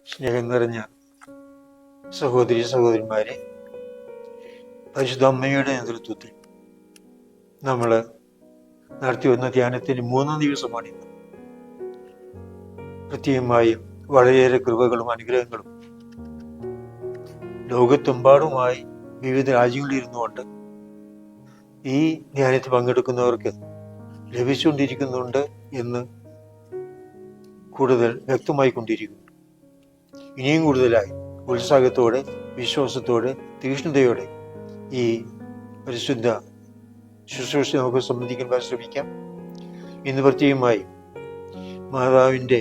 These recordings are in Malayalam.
സ്നേഹം നിറഞ്ഞ സഹോദരി സഹോദരന്മാരെ, പരിശുദ്ധ അമ്മയുടെ നേതൃത്വത്തിൽ നമ്മൾ നടത്തി വന്ന ധ്യാനത്തിന് 3-ാം ദിവസമാണിന്ന്. പ്രത്യേകമായും വളരെയേറെ കൃപകളും അനുഗ്രഹങ്ങളും ലോകത്തെമ്പാടുമായി വിവിധ രാജ്യങ്ങളിൽ ഇരുന്നുകൊണ്ട് ഈ ധ്യാനത്തിൽ പങ്കെടുക്കുന്നവർക്ക് ലഭിച്ചുകൊണ്ടിരിക്കുന്നുണ്ട് എന്ന് കൂടുതൽ വ്യക്തമായിക്കൊണ്ടിരിക്കുന്നു. ഇനിയും കൂടുതലായി ഉത്സാഹത്തോടെ, വിശ്വാസത്തോടെ, തീക്ഷ്ണതയോടെ ഈ പരിശുദ്ധ ശുശ്രൂഷ നമുക്ക് സംബന്ധിക്കാൻ ശ്രമിക്കാം. ഇന്ന് പ്രത്യേകമായി മാതാവിൻ്റെ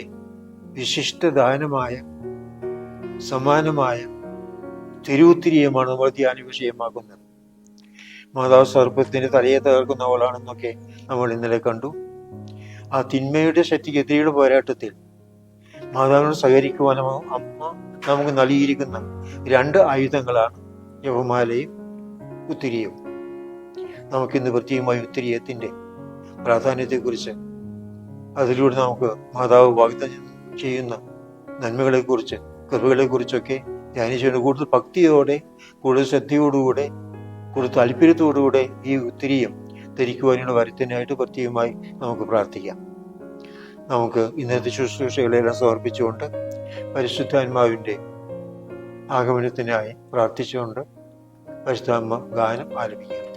വിശിഷ്ടദാനമായ സമാനമായ തിരുവുത്തിരിയമാണ് നമ്മൾ ധ്യാന വിഷയമാക്കുന്നത്. മാതാവ് സർപ്പത്തിന്റെ തലയെ തകർക്കുന്നവളാണെന്നൊക്കെ നമ്മൾ ഇന്നലെ കണ്ടു. ആ തിന്മയുടെ ശക്തിക്കെതിരെയുള്ള പോരാട്ടത്തിൽ മാതാവിനോട് സഹകരിക്കുവാൻ അമ്മ നമുക്ക് നൽകിയിരിക്കുന്ന 2 ആയുധങ്ങളാണ് ജപമാലയും ഉത്തിരിയവും. നമുക്കിന്ന് പ്രത്യേകമായി ഉത്തിരിയത്തിന്റെ പ്രാധാന്യത്തെക്കുറിച്ച്, അതിലൂടെ നമുക്ക് മാതാവ് വാഗ്ദാനം ചെയ്യുന്ന നന്മകളെക്കുറിച്ച്, കൃപകളെക്കുറിച്ചൊക്കെ ധ്യാനിച്ചുകൊണ്ട് കൂടുതൽ ഭക്തിയോടെ, കൂടുതൽ ശ്രദ്ധയോടുകൂടെ, കൂടുതൽ താല്പര്യത്തോടുകൂടെ ഈ ഉത്തിരിയം ധരിക്കുവാനുള്ള വരുത്തിനായിട്ട് പ്രത്യേകമായി നമുക്ക് പ്രാർത്ഥിക്കാം. നമുക്ക് ഇന്നത്തെ ശുശ്രൂഷകളെല്ലാം സമർപ്പിച്ചുകൊണ്ട് പരിശുദ്ധാത്മാവിൻ്റെ ആഗമനത്തിനായി പ്രാർത്ഥിച്ചുകൊണ്ട് പരിശുദ്ധാത്മ ഗാനം ആലപിക്കാം.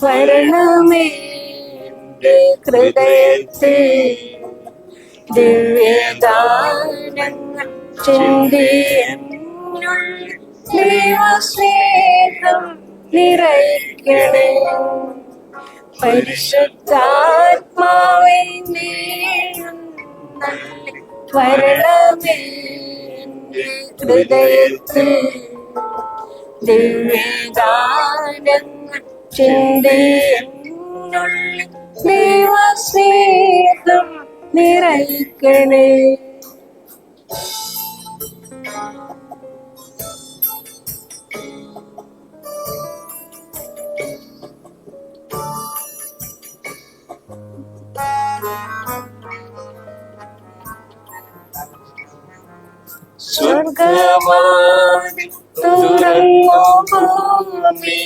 വരണമേ ഹൃദയത്തിൽ ദിവ്യദാനങ്ങൾ ദൈവസ്നേഹം നിറയ്ക്കണേ. പരിശുദ്ധാത്മാവേ വരണമേ ഹൃദയത്തിൽ ദിവ്യദാനങ്ങൾ ദൈവസ്നേഹം നിറയ്ക്കണേ. സ്വർഗവാതിൽ തുറന്നു ഭൂമി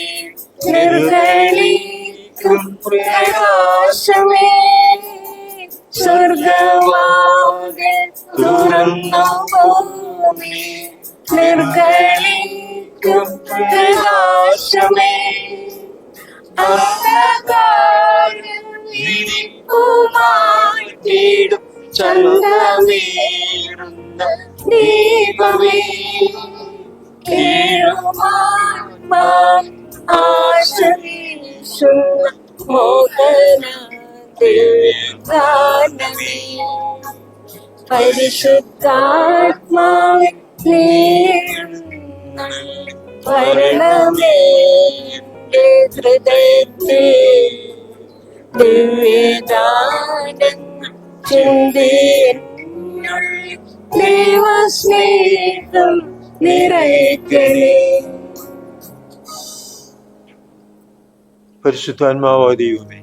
നിർഗളിക്കും പ്രകാശമേ. സ്വർഗവാതിൽ തുറന്നു ഭൂമി നിർഗളിക്കും പ്രകാശമേ. അന്ധകാരമായിടും ചന്ദ്രമേറുന്ന ദീപമേ. ആശ്രയിക്കുന്ന മോഹന ദിവ്യദാനമേ. പരിശുദ്ധാത്മാവേ വരണമേ ഹൃദയത്തിൽ ദിവ്യദാനങ്ങൾ ദൈവസ്നേഹം നിറയ്ക്കണേ. പരിശുദ്ധാത്മാവായ ദൈവമേ,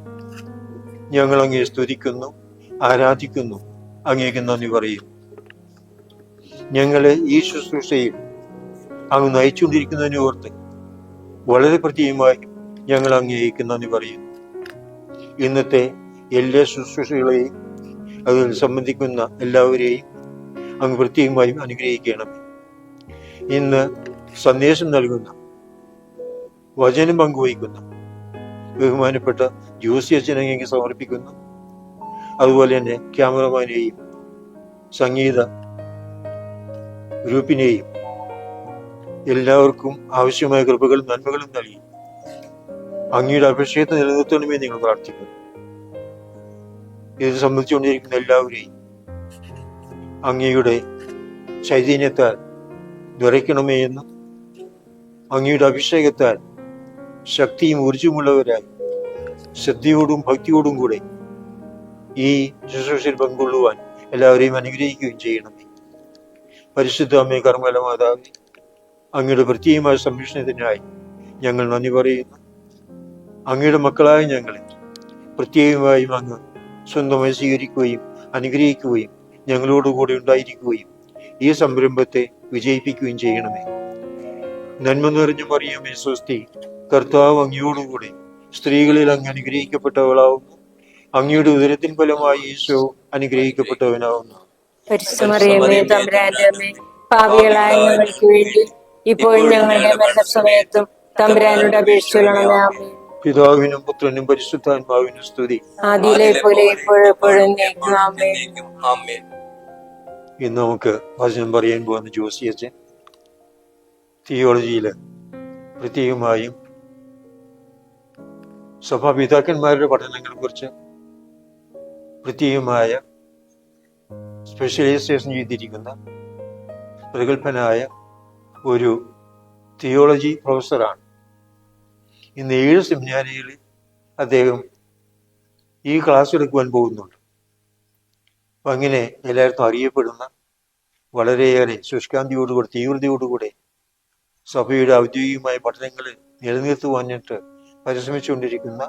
ഞങ്ങൾ അങ്ങയെ സ്തുതിക്കുന്നു, ആരാധിക്കുന്നു, അങ്ങേക്ക് നന്ദി പറയും. ഞങ്ങളെ ഈ ശുശ്രൂഷയിൽ അങ്ങ് നയിച്ചുകൊണ്ടിരിക്കുന്നതിനെ ഓർത്ത് വളരെ പ്രത്യേകമായി ഞങ്ങൾ അങ്ങേക്ക് നന്ദി പറയുന്നു. ഇന്നത്തെ എല്ലാ ശുശ്രൂഷകളെയും അതിൽ സംബന്ധിക്കുന്ന എല്ലാവരെയും അങ്ങ് പ്രത്യേകമായും അനുഗ്രഹിക്കണമേ. ഇന്ന് സന്ദേശം നൽകുന്ന, വചനം പങ്കുവയ്ക്കുന്ന ബഹുമാനപ്പെട്ട ജോസി അച്ഛനെ അങ്ങേക്ക് സമർപ്പിക്കുന്നു. അതുപോലെ തന്നെ ക്യാമറമാനെയും സംഗീത ഗ്രൂപ്പിനെയും എല്ലാവർക്കും ആവശ്യമായ കൃപകളും നന്മകളും നൽകി അങ്ങയുടെ അഭിഷേകത്തെ നിലനിർത്തണമേ നിങ്ങൾ പ്രാർത്ഥിക്കുന്നു. ഇത് സംബന്ധിച്ചുകൊണ്ടിരിക്കുന്ന എല്ലാവരെയും അങ്ങയുടെ ചൈതന്യത്താൽ നിറയ്ക്കണമേ എന്ന് അങ്ങയുടെ അഭിഷേകത്താൽ ശക്തിയും ഊർജ്ജമുള്ളവരായി ശ്രദ്ധയോടും ഭക്തിയോടും കൂടെ ഈ ശുശ്രൂഷയിൽ പങ്കൊള്ളുവാൻ എല്ലാവരെയും അനുഗ്രഹിക്കുകയും ചെയ്യണമേ. പരിശുദ്ധ അമ്മേ കർമ്മല മാതാവേ, അങ്ങയുടെ പ്രത്യേകമായ സംരക്ഷണത്തിനായി ഞങ്ങൾ നന്ദി പറയുന്നു. അങ്ങയുടെ മക്കളായ ഞങ്ങളെ പ്രത്യേകമായും അങ്ങ് സ്വന്തമായി സ്വീകരിക്കുകയും അനുഗ്രഹിക്കുകയും ഞങ്ങളോടുകൂടെ ഉണ്ടായിരിക്കുകയും ഈ സംരംഭത്തെ വിജയിപ്പിക്കുകയും ചെയ്യണമേ. നന്മ നിറഞ്ഞ മറിയമേ സ്വസ്തി, കർത്താവ് അങ്ങയോടുകൂടെ സ്ത്രീകളിൽ അങ്ങ് അനുഗ്രഹിക്കപ്പെട്ടവളാവുന്നു. അങ്ങയുടെ ഉദരത്തിൻ ഫലമായി ഈശോ അനുഗ്രഹിക്കപ്പെട്ടവനാവുന്നു. പരിശുദ്ധമറിയമേ തമ്പുരാന്റെ അമ്മേ, പാപികളായ ഞങ്ങൾക്ക് വേണ്ടി ഇപ്പോഴും ഞങ്ങളുടെ മരണസമയത്തും തമ്പുരാനോട് അപേക്ഷിച്ചുകൊള്ളണമേ. ആമേൻ. പിതാവിനും പുത്രനും പരിശുദ്ധാത്മാവിനും സ്തുതി. ആദിയിലെ പോലെ ഇപ്പോഴെപ്പോഴും എന്നേക്കും. ആമേൻ. ഇന്ന് നമുക്ക് വചനം പറയാൻ പോകുന്ന ജോസിയച്ചൻ തിയോളജിയില് പ്രത്യേകമായും സഭാപിതാക്കന്മാരുടെ പഠനങ്ങളെ കുറിച്ച് പ്രത്യേകമായ സ്പെഷ്യലൈസേഷൻ ചെയ്തിരിക്കുന്ന പ്രഗത്ഭനായ ഒരു തിയോളജി പ്രൊഫസറാണ്. ഇന്ന് 7 സെമിനാരികളിൽ അദ്ദേഹം ഈ ക്ലാസ് എടുക്കുവാൻ പോകുന്നുണ്ട്. അപ്പം അങ്ങനെ എല്ലായിടത്തും അറിയപ്പെടുന്ന വളരെയേറെ ശുഷ്കാന്തിയോടുകൂടി തീവ്രതയോടുകൂടെ സഭയുടെ ഔദ്യോഗികമായ പഠനങ്ങൾ നിലനിർത്തുവാനിട്ട് പരിശ്രമിച്ചുകൊണ്ടിരിക്കുന്ന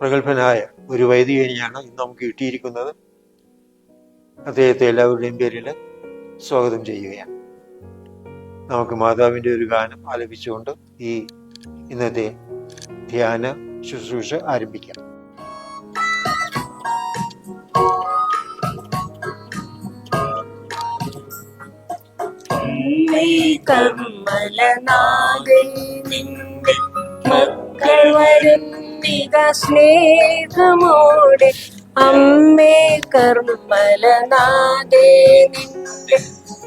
പ്രഗത്ഭനായ ഒരു വൈദികനെയാണ് ഇന്ന് നമുക്ക് കിട്ടിയിരിക്കുന്നത്. അദ്ദേഹത്തെ എല്ലാവരുടെയും പേരിൽ സ്വാഗതം ചെയ്യുകയാണ്. നമുക്ക് മാതാവിൻ്റെ ഒരു ഗാനം ആലപിച്ചുകൊണ്ട് ഈ ഇന്നത്തെ ധ്യാന ശുശ്രൂഷ ആരംഭിക്കാം. കർമ്മലനാഥേ നിന്റെ മക്കൾ വരുന്നിക സ്നേഹമോടെ. അമ്മേ കർമ്മലനാഥേ നിന്റെ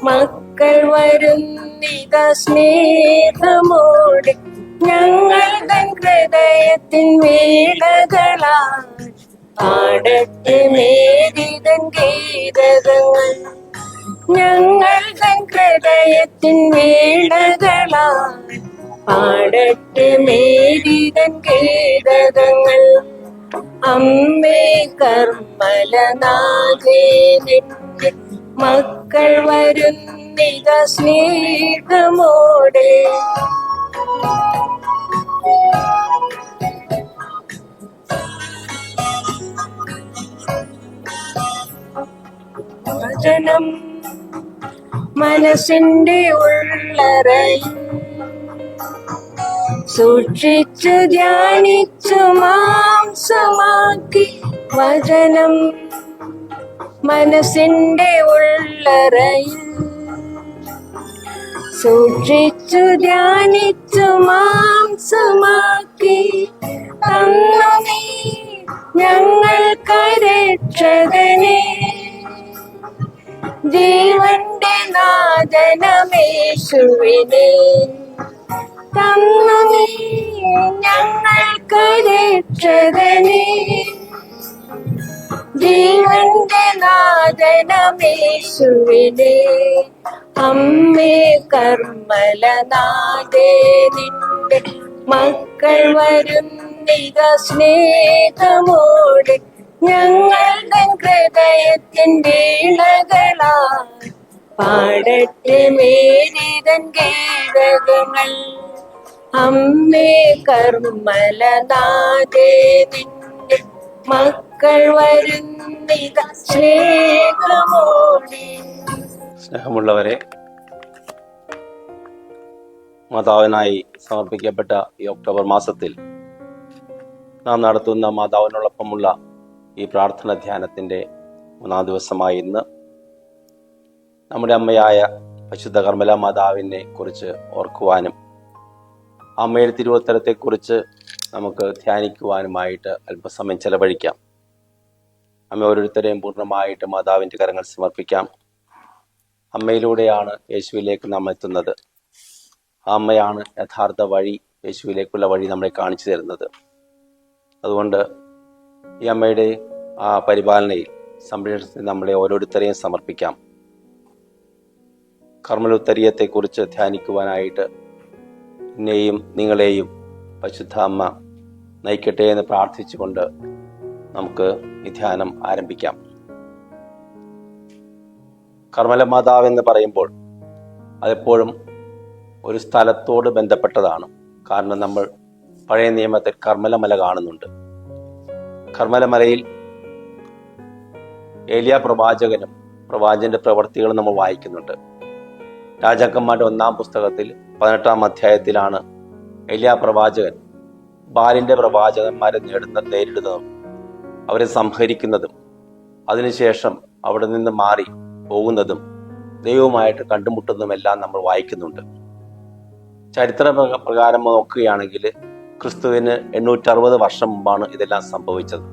മക്കൾ വരുന്നിക സ്നേഹമോടെ. ഞങ്ങൾ തൻ ഹൃദയത്തിൻ വീണകളാൽ പാടത്തെ മേരിതൻ ഗീതകങ്ങൾ. ഞങ്ങൾ തൻ ഹൃദയത്തിൻ വീണകളാൽ പാടത്തെ മേരിതൻ ഗീതകങ്ങൾ. അമ്മേ കർമ്മലനാഥേ നിന്റെ മക്കൾ വരുന്നിക സ്നേഹമോടെ. വചനം മനസ്സിന്റെ ഉള്ളറയിൽ സൂക്ഷിച്ചു ധ്യാനിച്ചു മാംസമാക്കി. വചനം മനസ്സിന്റെ ഉള്ളറയിൽ സൂക്ഷിച്ചു ധ്യാനിച്ചു മാംസമാക്കി. തന്നു നീ ഞങ്ങൾക്ക് രക്ഷകനെ, ജീവന്റെ നാഥനമേശുവിനെ. തന്നു നീ ഞങ്ങൾക്ക് രക്ഷകനെ, ജീവന്റെ നാഥനമേശുവിനെ. അമ്മേ കർമ്മലനാഥേ നിന്റെ മക്കൾ വരുന്നിക സ്നേഹമോടെ. ഞങ്ങൾ തൻ ഹൃദയത്തിൻ വീണകളാൽ പാടത്തെ മേരിതൻ ഗീതകങ്ങൾ. അമ്മേ കർമ്മലനാഥേ നിന്റെ മക്കൾ വരുന്നിക സ്നേഹമോടെ. സ്നേഹമുള്ളവരെ, മാതാവിനായി സമർപ്പിക്കപ്പെട്ട ഈ ഒക്ടോബർ മാസത്തിൽ നാം നടത്തുന്ന മാതാവിനോടൊപ്പമുള്ള ഈ പ്രാർത്ഥന ധ്യാനത്തിൻ്റെ 3-ാം ദിവസമായ ഇന്ന് നമ്മുടെ അമ്മയായ പരിശുദ്ധ കർമ്മല മാതാവിനെ കുറിച്ച് ഓർക്കുവാനും അമ്മയുടെ തിരുവോത്തരത്തെക്കുറിച്ച് നമുക്ക് ധ്യാനിക്കുവാനുമായിട്ട് അല്പസമയം ചെലവഴിക്കാം. അമ്മ ഓരോരുത്തരെയും പൂർണ്ണമായിട്ട് മാതാവിൻ്റെ കരങ്ങൾ സമർപ്പിക്കാം. അമ്മയിലൂടെയാണ് യേശുവിലേക്ക് നാം എത്തുന്നത്. ആ അമ്മയാണ് യഥാർത്ഥ വഴി, യേശുവിലേക്കുള്ള വഴി നമ്മളെ കാണിച്ചു തരുന്നത്. അതുകൊണ്ട് ഈ അമ്മയുടെ ആ പരിപാലനയിൽ സംരക്ഷണത്തിൽ നമ്മളെ ഓരോരുത്തരെയും സമർപ്പിക്കാം. കർമ്മലോത്തരീയത്തെക്കുറിച്ച് ധ്യാനിക്കുവാനായിട്ട് എന്നെയും നിങ്ങളെയും പരിശുദ്ധ അമ്മ നയിക്കട്ടെ എന്ന് പ്രാർത്ഥിച്ചുകൊണ്ട് നമുക്ക് ഈ ധ്യാനം ആരംഭിക്കാം. കർമ്മല മാതാവ് എന്ന് പറയുമ്പോൾ അതെപ്പോഴും ഒരു സ്ഥലത്തോട് ബന്ധപ്പെട്ടതാണ്. കാരണം നമ്മൾ പഴയ നിയമത്തിൽ കർമ്മലമല കാണുന്നുണ്ട്. കർമ്മലമലയിൽ ഏലിയ പ്രവാചകനും പ്രവാചകന്റെ പ്രവർത്തികളും നമ്മൾ വായിക്കുന്നുണ്ട്. രാജാക്കന്മാരുടെ 1-ാം പുസ്തകത്തിൽ 18-ാം അധ്യായത്തിലാണ് ഏലിയ പ്രവാചകൻ ബാലിന്റെ പ്രവാചകന്മാരെ നേരിടുന്നതും അവരെ സംഹരിക്കുന്നതും അതിനുശേഷം അവിടെ നിന്ന് മാറി പോകുന്നതും ദൈവവുമായിട്ട് കണ്ടുമുട്ടുന്നതുമെല്ലാം നമ്മൾ വായിക്കുന്നുണ്ട്. ചരിത്ര പ്രകാരം നോക്കുകയാണെങ്കിൽ ക്രിസ്തുവിന് 860 വർഷം മുമ്പാണ് ഇതെല്ലാം സംഭവിച്ചത്.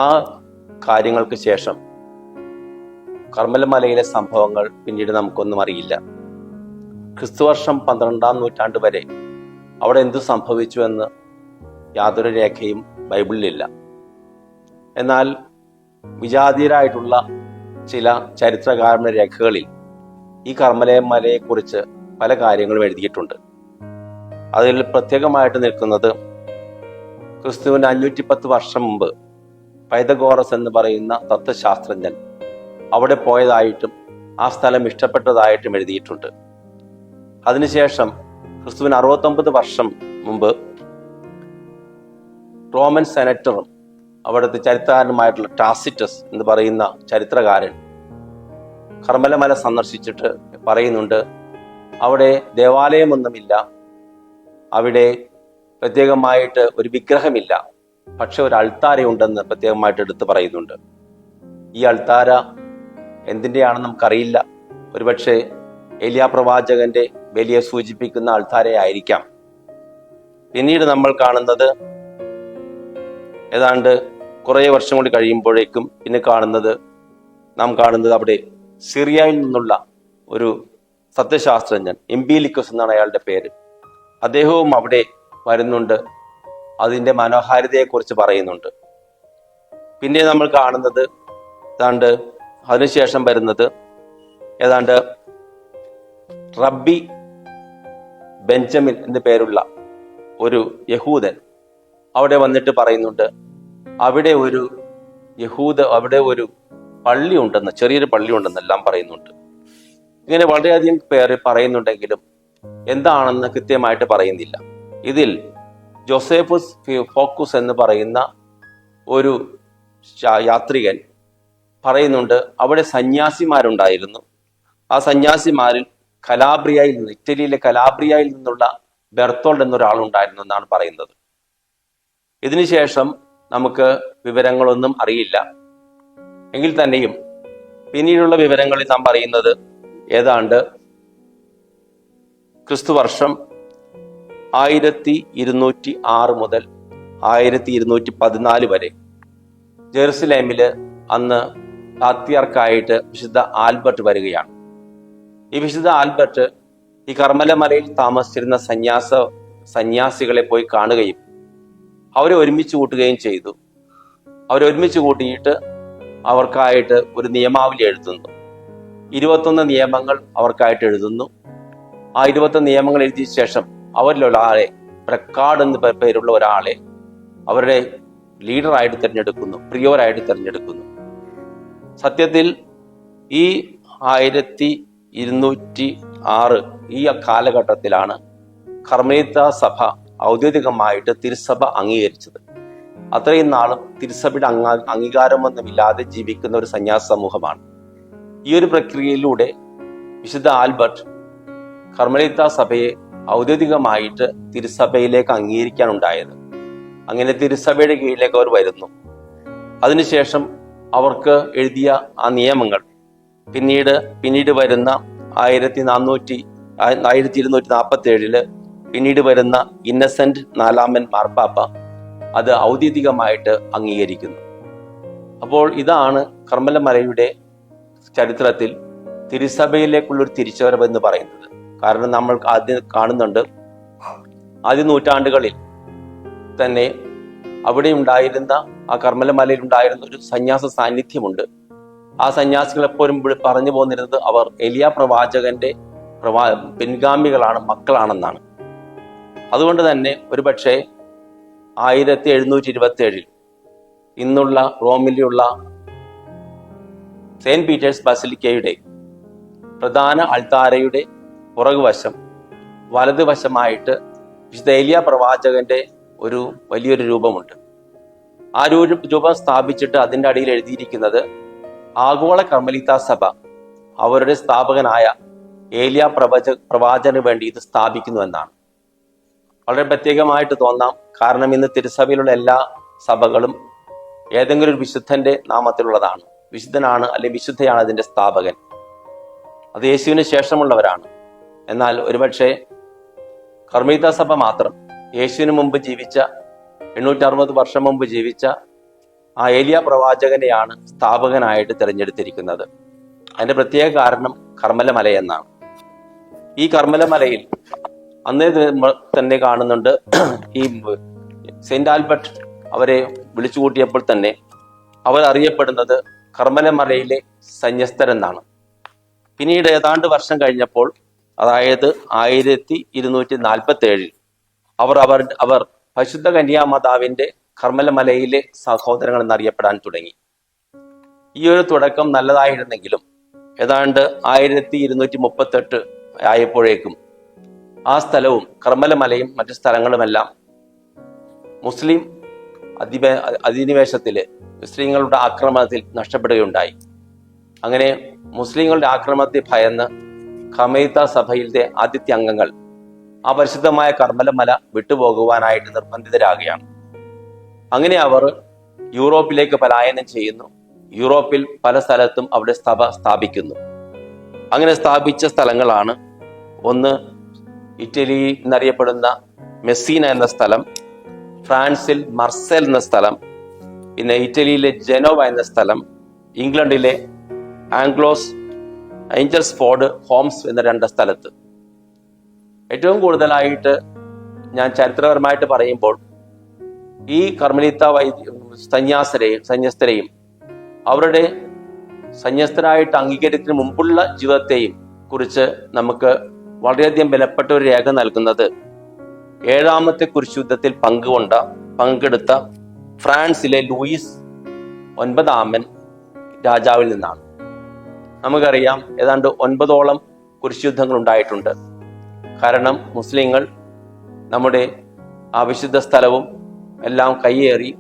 ആ കാര്യങ്ങൾക്ക് ശേഷം കർമ്മലമലയിലെ സംഭവങ്ങൾ പിന്നീട് നമുക്കൊന്നും അറിയില്ല. ക്രിസ്തുവർഷം 12-ാം നൂറ്റാണ്ട് വരെ അവിടെ എന്തു സംഭവിച്ചു എന്ന് യാതൊരു രേഖയും ബൈബിളിലില്ല. എന്നാൽ വിജാതീയരായിട്ടുള്ള ചില ചരിത്രകാരന്റെ രേഖകളിൽ ഈ കർമ്മലമലയെക്കുറിച്ച് പല കാര്യങ്ങളും എഴുതിയിട്ടുണ്ട്. അതിൽ പ്രത്യേകമായിട്ട് നിൽക്കുന്നത് ക്രിസ്തുവിന് 510 വർഷം മുമ്പ് പൈതഗോറസ് എന്ന് പറയുന്ന തത്വശാസ്ത്രജ്ഞൻ അവിടെ പോയതായിട്ടും ആ സ്ഥലം ഇഷ്ടപ്പെട്ടതായിട്ടും എഴുതിയിട്ടുണ്ട്. അതിനുശേഷം ക്രിസ്തുവിന് 69 വർഷം മുമ്പ് റോമൻ സെനറ്ററും അവിടുത്തെ ചരിത്രകാരനുമായിട്ടുള്ള ടാസിറ്റസ് എന്ന് പറയുന്ന ചരിത്രകാരൻ കർമ്മലമല സന്ദർശിച്ചിട്ട് പറയുന്നുണ്ട്, അവിടെ ദേവാലയമൊന്നുമില്ല, അവിടെ പ്രത്യേകമായിട്ട് ഒരു വിഗ്രഹമില്ല, പക്ഷെ ഒരു അൾത്താരയുണ്ടെന്ന് പ്രത്യേകമായിട്ട് എടുത്ത് പറയുന്നുണ്ട്. ഈ അൾത്താര എന്തിൻ്റെയാണെന്ന് നമുക്കറിയില്ല. ഒരുപക്ഷെ ഏലിയ പ്രവാചകന്റെ ബലിയെ സൂചിപ്പിക്കുന്ന അൾത്താരയായിരിക്കാം. പിന്നീട് നമ്മൾ കാണുന്നത് ഏതാണ്ട് കുറേ വർഷം കൂടി കഴിയുമ്പോഴേക്കും പിന്നെ നാം കാണുന്നത് അവിടെ സിറിയയിൽ നിന്നുള്ള ഒരു സത്യശാസ്ത്രജ്ഞൻ, എംബീലിക്കസ് എന്നാണ് അയാളുടെ പേര്, അദ്ദേഹവും അവിടെ വരുന്നുണ്ട്, അതിൻ്റെ മനോഹാരിതയെക്കുറിച്ച് പറയുന്നുണ്ട്. പിന്നെ നമ്മൾ കാണുന്നത് ഏതാണ്ട് അതിനുശേഷം വരുന്നത് ഏതാണ്ട് റബ്ബി ബെഞ്ചമിൻ എന്നു പേരുള്ള ഒരു യഹൂദൻ അവിടെ വന്നിട്ട് പറയുന്നുണ്ട്, അവിടെ ഒരു പള്ളി ഉണ്ടെന്ന്, ചെറിയൊരു പള്ളി ഉണ്ടെന്നെല്ലാം പറയുന്നുണ്ട്. ഇങ്ങനെ വളരെയധികം പേര് പറയുന്നുണ്ടെങ്കിലും എന്താണെന്ന് കൃത്യമായിട്ട് പറയുന്നില്ല. ഇതിൽ ജോസേഫസ് ഫോക്കുസ് എന്ന് പറയുന്ന ഒരു യാത്രികൻ പറയുന്നുണ്ട്, അവിടെ സന്യാസിമാരുണ്ടായിരുന്നു. ആ സന്യാസിമാരിൽ ഇറ്റലിയിലെ കലാബ്രിയയിൽ നിന്നുള്ള ബെർത്തോൾഡ് എന്നൊരാളുണ്ടായിരുന്നു എന്നാണ് പറയുന്നത്. ഇതിനുശേഷം നമുക്ക് വിവരങ്ങളൊന്നും അറിയില്ല. എങ്കിൽ തന്നെയും പിന്നീടുള്ള വിവരങ്ങളിൽ നാം പറയുന്നത് ഏതാണ്ട് ക്രിസ്തുവർഷം 1206 മുതൽ 1214 വരെ ജെറുസലേമില് അന്ന് പാത്രിയാർക്കായിട്ട് വിശുദ്ധ ആൽബർട്ട് വരികയാണ്. ഈ വിശുദ്ധ ആൽബർട്ട് ഈ കർമ്മലമലയിൽ താമസിച്ചിരുന്ന സന്യാസികളെ പോയി കാണുകയും അവരെ ഒരുമിച്ച് കൂട്ടുകയും ചെയ്തു. അവരൊരുമിച്ച് കൂട്ടിയിട്ട് അവർക്കായിട്ട് ഒരു നിയമാവലി എഴുതുന്നു. 21 നിയമങ്ങൾ അവർക്കായിട്ട് എഴുതുന്നു. ആ 21 നിയമങ്ങൾ എഴുതിയ ശേഷം അവരിലുള്ള ആളെ, പ്രക്കാട് എന്ന പേരുള്ള ഒരാളെ അവരുടെ ലീഡറായിട്ട് തിരഞ്ഞെടുക്കുന്നു, പ്രിയോരായിട്ട് തിരഞ്ഞെടുക്കുന്നു. സത്യത്തിൽ ഈ 1206 ഈ കാലഘട്ടത്തിലാണ് കർമ്മലീത്ത സഭ ഔദ്യോഗികമായിട്ട് തിരുസഭ അംഗീകരിച്ചത്. അത്രയും നാളും തിരുസഭയുടെ അംഗീകാരമൊന്നുമില്ലാതെ ജീവിക്കുന്ന ഒരു സന്യാസ സമൂഹമാണ്. ഈ ഒരു പ്രക്രിയയിലൂടെ വിശുദ്ധ ആൽബർട്ട് കർമ്മലീത്ത സഭയെ ഔദ്യോഗികമായിട്ട് തിരുസഭയിലേക്ക് അംഗീകരിക്കാനുണ്ടായത്. അങ്ങനെ തിരുസഭയുടെ കീഴിലേക്ക് അവർ വരുന്നു. അതിനുശേഷം അവർക്ക് എഴുതിയ ആ നിയമങ്ങൾ പിന്നീട് വരുന്ന 1247 പിന്നീട് വരുന്ന ഇന്നസെന്റ് 4-ാമൻ മാർപ്പാപ്പ അത് ഔദ്യോഗികമായിട്ട് അംഗീകരിക്കുന്നു. അപ്പോൾ ഇതാണ് കർമ്മലമലയുടെ ചരിത്രത്തിൽ തിരുസഭയിലേക്കുള്ളൊരു തിരിച്ചുവരവ് എന്ന് പറയുന്നത്. കാരണം നമ്മൾ ആദ്യം കാണുന്നുണ്ട്, ആദ്യ നൂറ്റാണ്ടുകളിൽ തന്നെ അവിടെ ഉണ്ടായിരുന്ന ആ കർമ്മലമലയിൽ ഉണ്ടായിരുന്ന ഒരു സന്യാസ സാന്നിധ്യമുണ്ട്. ആ സന്യാസികൾ എപ്പോഴും പറഞ്ഞു പോന്നിരുന്നത് അവർ എലിയ പ്രവാചകന്റെ പിൻഗാമികളാണ്, മക്കളാണെന്നാണ്. അതുകൊണ്ട് തന്നെ ഒരുപക്ഷെ 1727 ഇന്നുള്ള റോമിലുള്ള സെയിന്റ് പീറ്റേഴ്സ് ബസിലിക്കയുടെ പ്രധാന അൾത്താരയുടെ പുറകുവശം വലതുവശമായിട്ട് വിശുദ്ധ ഏലിയ പ്രവാചകന്റെ ഒരു വലിയൊരു രൂപമുണ്ട്. ആ രൂപം സ്ഥാപിച്ചിട്ട് അതിൻ്റെ അടിയിൽ എഴുതിയിരിക്കുന്നത് ആഗോള കർമ്മലീത്ത സഭ അവരുടെ സ്ഥാപകനായ ഏലിയ പ്രവാചകന് വേണ്ടി ഇത് സ്ഥാപിക്കുന്നു എന്നാണ്. വളരെ പ്രത്യേകമായിട്ട് തോന്നാം. കാരണം ഇന്ന് തിരുസഭയിലുള്ള എല്ലാ സഭകളും ഏതെങ്കിലും ഒരു വിശുദ്ധന്റെ നാമത്തിലുള്ളതാണ്. വിശുദ്ധനാണ് അല്ലെങ്കിൽ വിശുദ്ധയാണ് അതിന്റെ സ്ഥാപകൻ. അത് യേശുവിന് ശേഷമുള്ളവരാണ്. എന്നാൽ ഒരുപക്ഷെ കർമ്മലീത്ത സഭ മാത്രം യേശുവിന് മുമ്പ് ജീവിച്ച 860 വർഷം മുമ്പ് ജീവിച്ച ആ ഏലിയ പ്രവാചകനെയാണ് സ്ഥാപകനായിട്ട് തിരഞ്ഞെടുത്തിരിക്കുന്നത്. അതിന്റെ പ്രത്യേക കാരണം കർമ്മലമല എന്നാണ്. ഈ കർമ്മലമലയിൽ അന്നേ തന്നെ കാണുന്നുണ്ട്, ഈ സെന്റ് ആൽബർട്ട് അവരെ വിളിച്ചു കൂട്ടിയപ്പോൾ തന്നെ അവർ അറിയപ്പെടുന്നത് കർമ്മലമലയിലെ സന്യസ്തരെന്നാണ്. പിന്നീട് ഏതാണ്ട് വർഷം കഴിഞ്ഞപ്പോൾ, അതായത് 1247 അവർ പരിശുദ്ധ കന്യാമാതാവിന്റെ കർമ്മലമലയിലെ സഹോദരങ്ങൾ എന്നറിയപ്പെടാൻ തുടങ്ങി. ഈ ഒരു തുടക്കം നല്ലതായിരുന്നെങ്കിലും ഏതാണ്ട് 1238 ആയപ്പോഴേക്കും ആ സ്ഥലവും കർമ്മലമലയും മറ്റു സ്ഥലങ്ങളുമെല്ലാം മുസ്ലിം അധിനിവേശത്തില് മുസ്ലിങ്ങളുടെ ആക്രമണത്തിൽ നഷ്ടപ്പെടുകയുണ്ടായി. അങ്ങനെ മുസ്ലിങ്ങളുടെ ആക്രമണത്തെ ഭയന്ന് കർമ്മലീത്ത സഭയിലെ ആദ്യത്തെ അംഗങ്ങൾ ആ പരിശുദ്ധമായ കർമ്മലമല വിട്ടുപോകുവാനായിട്ട് നിർബന്ധിതരാകുകയാണ്. അങ്ങനെ അവർ യൂറോപ്പിലേക്ക് പലായനം ചെയ്യുന്നു. യൂറോപ്പിൽ പല സ്ഥലത്തും അവിടെ സഭ സ്ഥാപിക്കുന്നു. അങ്ങനെ സ്ഥാപിച്ച സ്ഥലങ്ങളാണ് ഒന്ന് ഇറ്റലി എന്നറിയപ്പെടുന്ന മെസ്സീന എന്ന സ്ഥലം, ഫ്രാൻസിൽ മർസെൽ എന്ന സ്ഥലം, പിന്നെ ഇറ്റലിയിലെ ജനോവ എന്ന സ്ഥലം, ഇംഗ്ലണ്ടിലെ ഏഞ്ചൽസ് ഫോർഡ് ഹോംസ് എന്ന 2 സ്ഥലത്ത്. ഏറ്റവും കൂടുതലായിട്ട് ഞാൻ ചരിത്രപരമായിട്ട് പറയുമ്പോൾ ഈ കർമ്മലീത്ത സന്യസ്തരെയും അവരുടെ സന്യസ്തരായിട്ട് അംഗീകരിക്കുന്നതിന് മുമ്പുള്ള ജീവിതത്തെയും കുറിച്ച് നമുക്ക് വളരെയധികം വിലപ്പെട്ട ഒരു രേഖ നൽകുന്നത് 7ാമത്തെ കുരിശുയുദ്ധത്തിൽ പങ്കെടുത്ത ഫ്രാൻസിലെ ലൂയിസ് 9 രാജാവിൽ നിന്നാണ്. നമുക്കറിയാം ഏതാണ്ട് 9ഓളം കുരിശുയുദ്ധങ്ങൾ ഉണ്ടായിട്ടുണ്ട്. കാരണം മുസ്ലിങ്ങൾ നമ്മുടെ ആ വിശുദ്ധ സ്ഥലവും എല്ലാം കയ്യേറി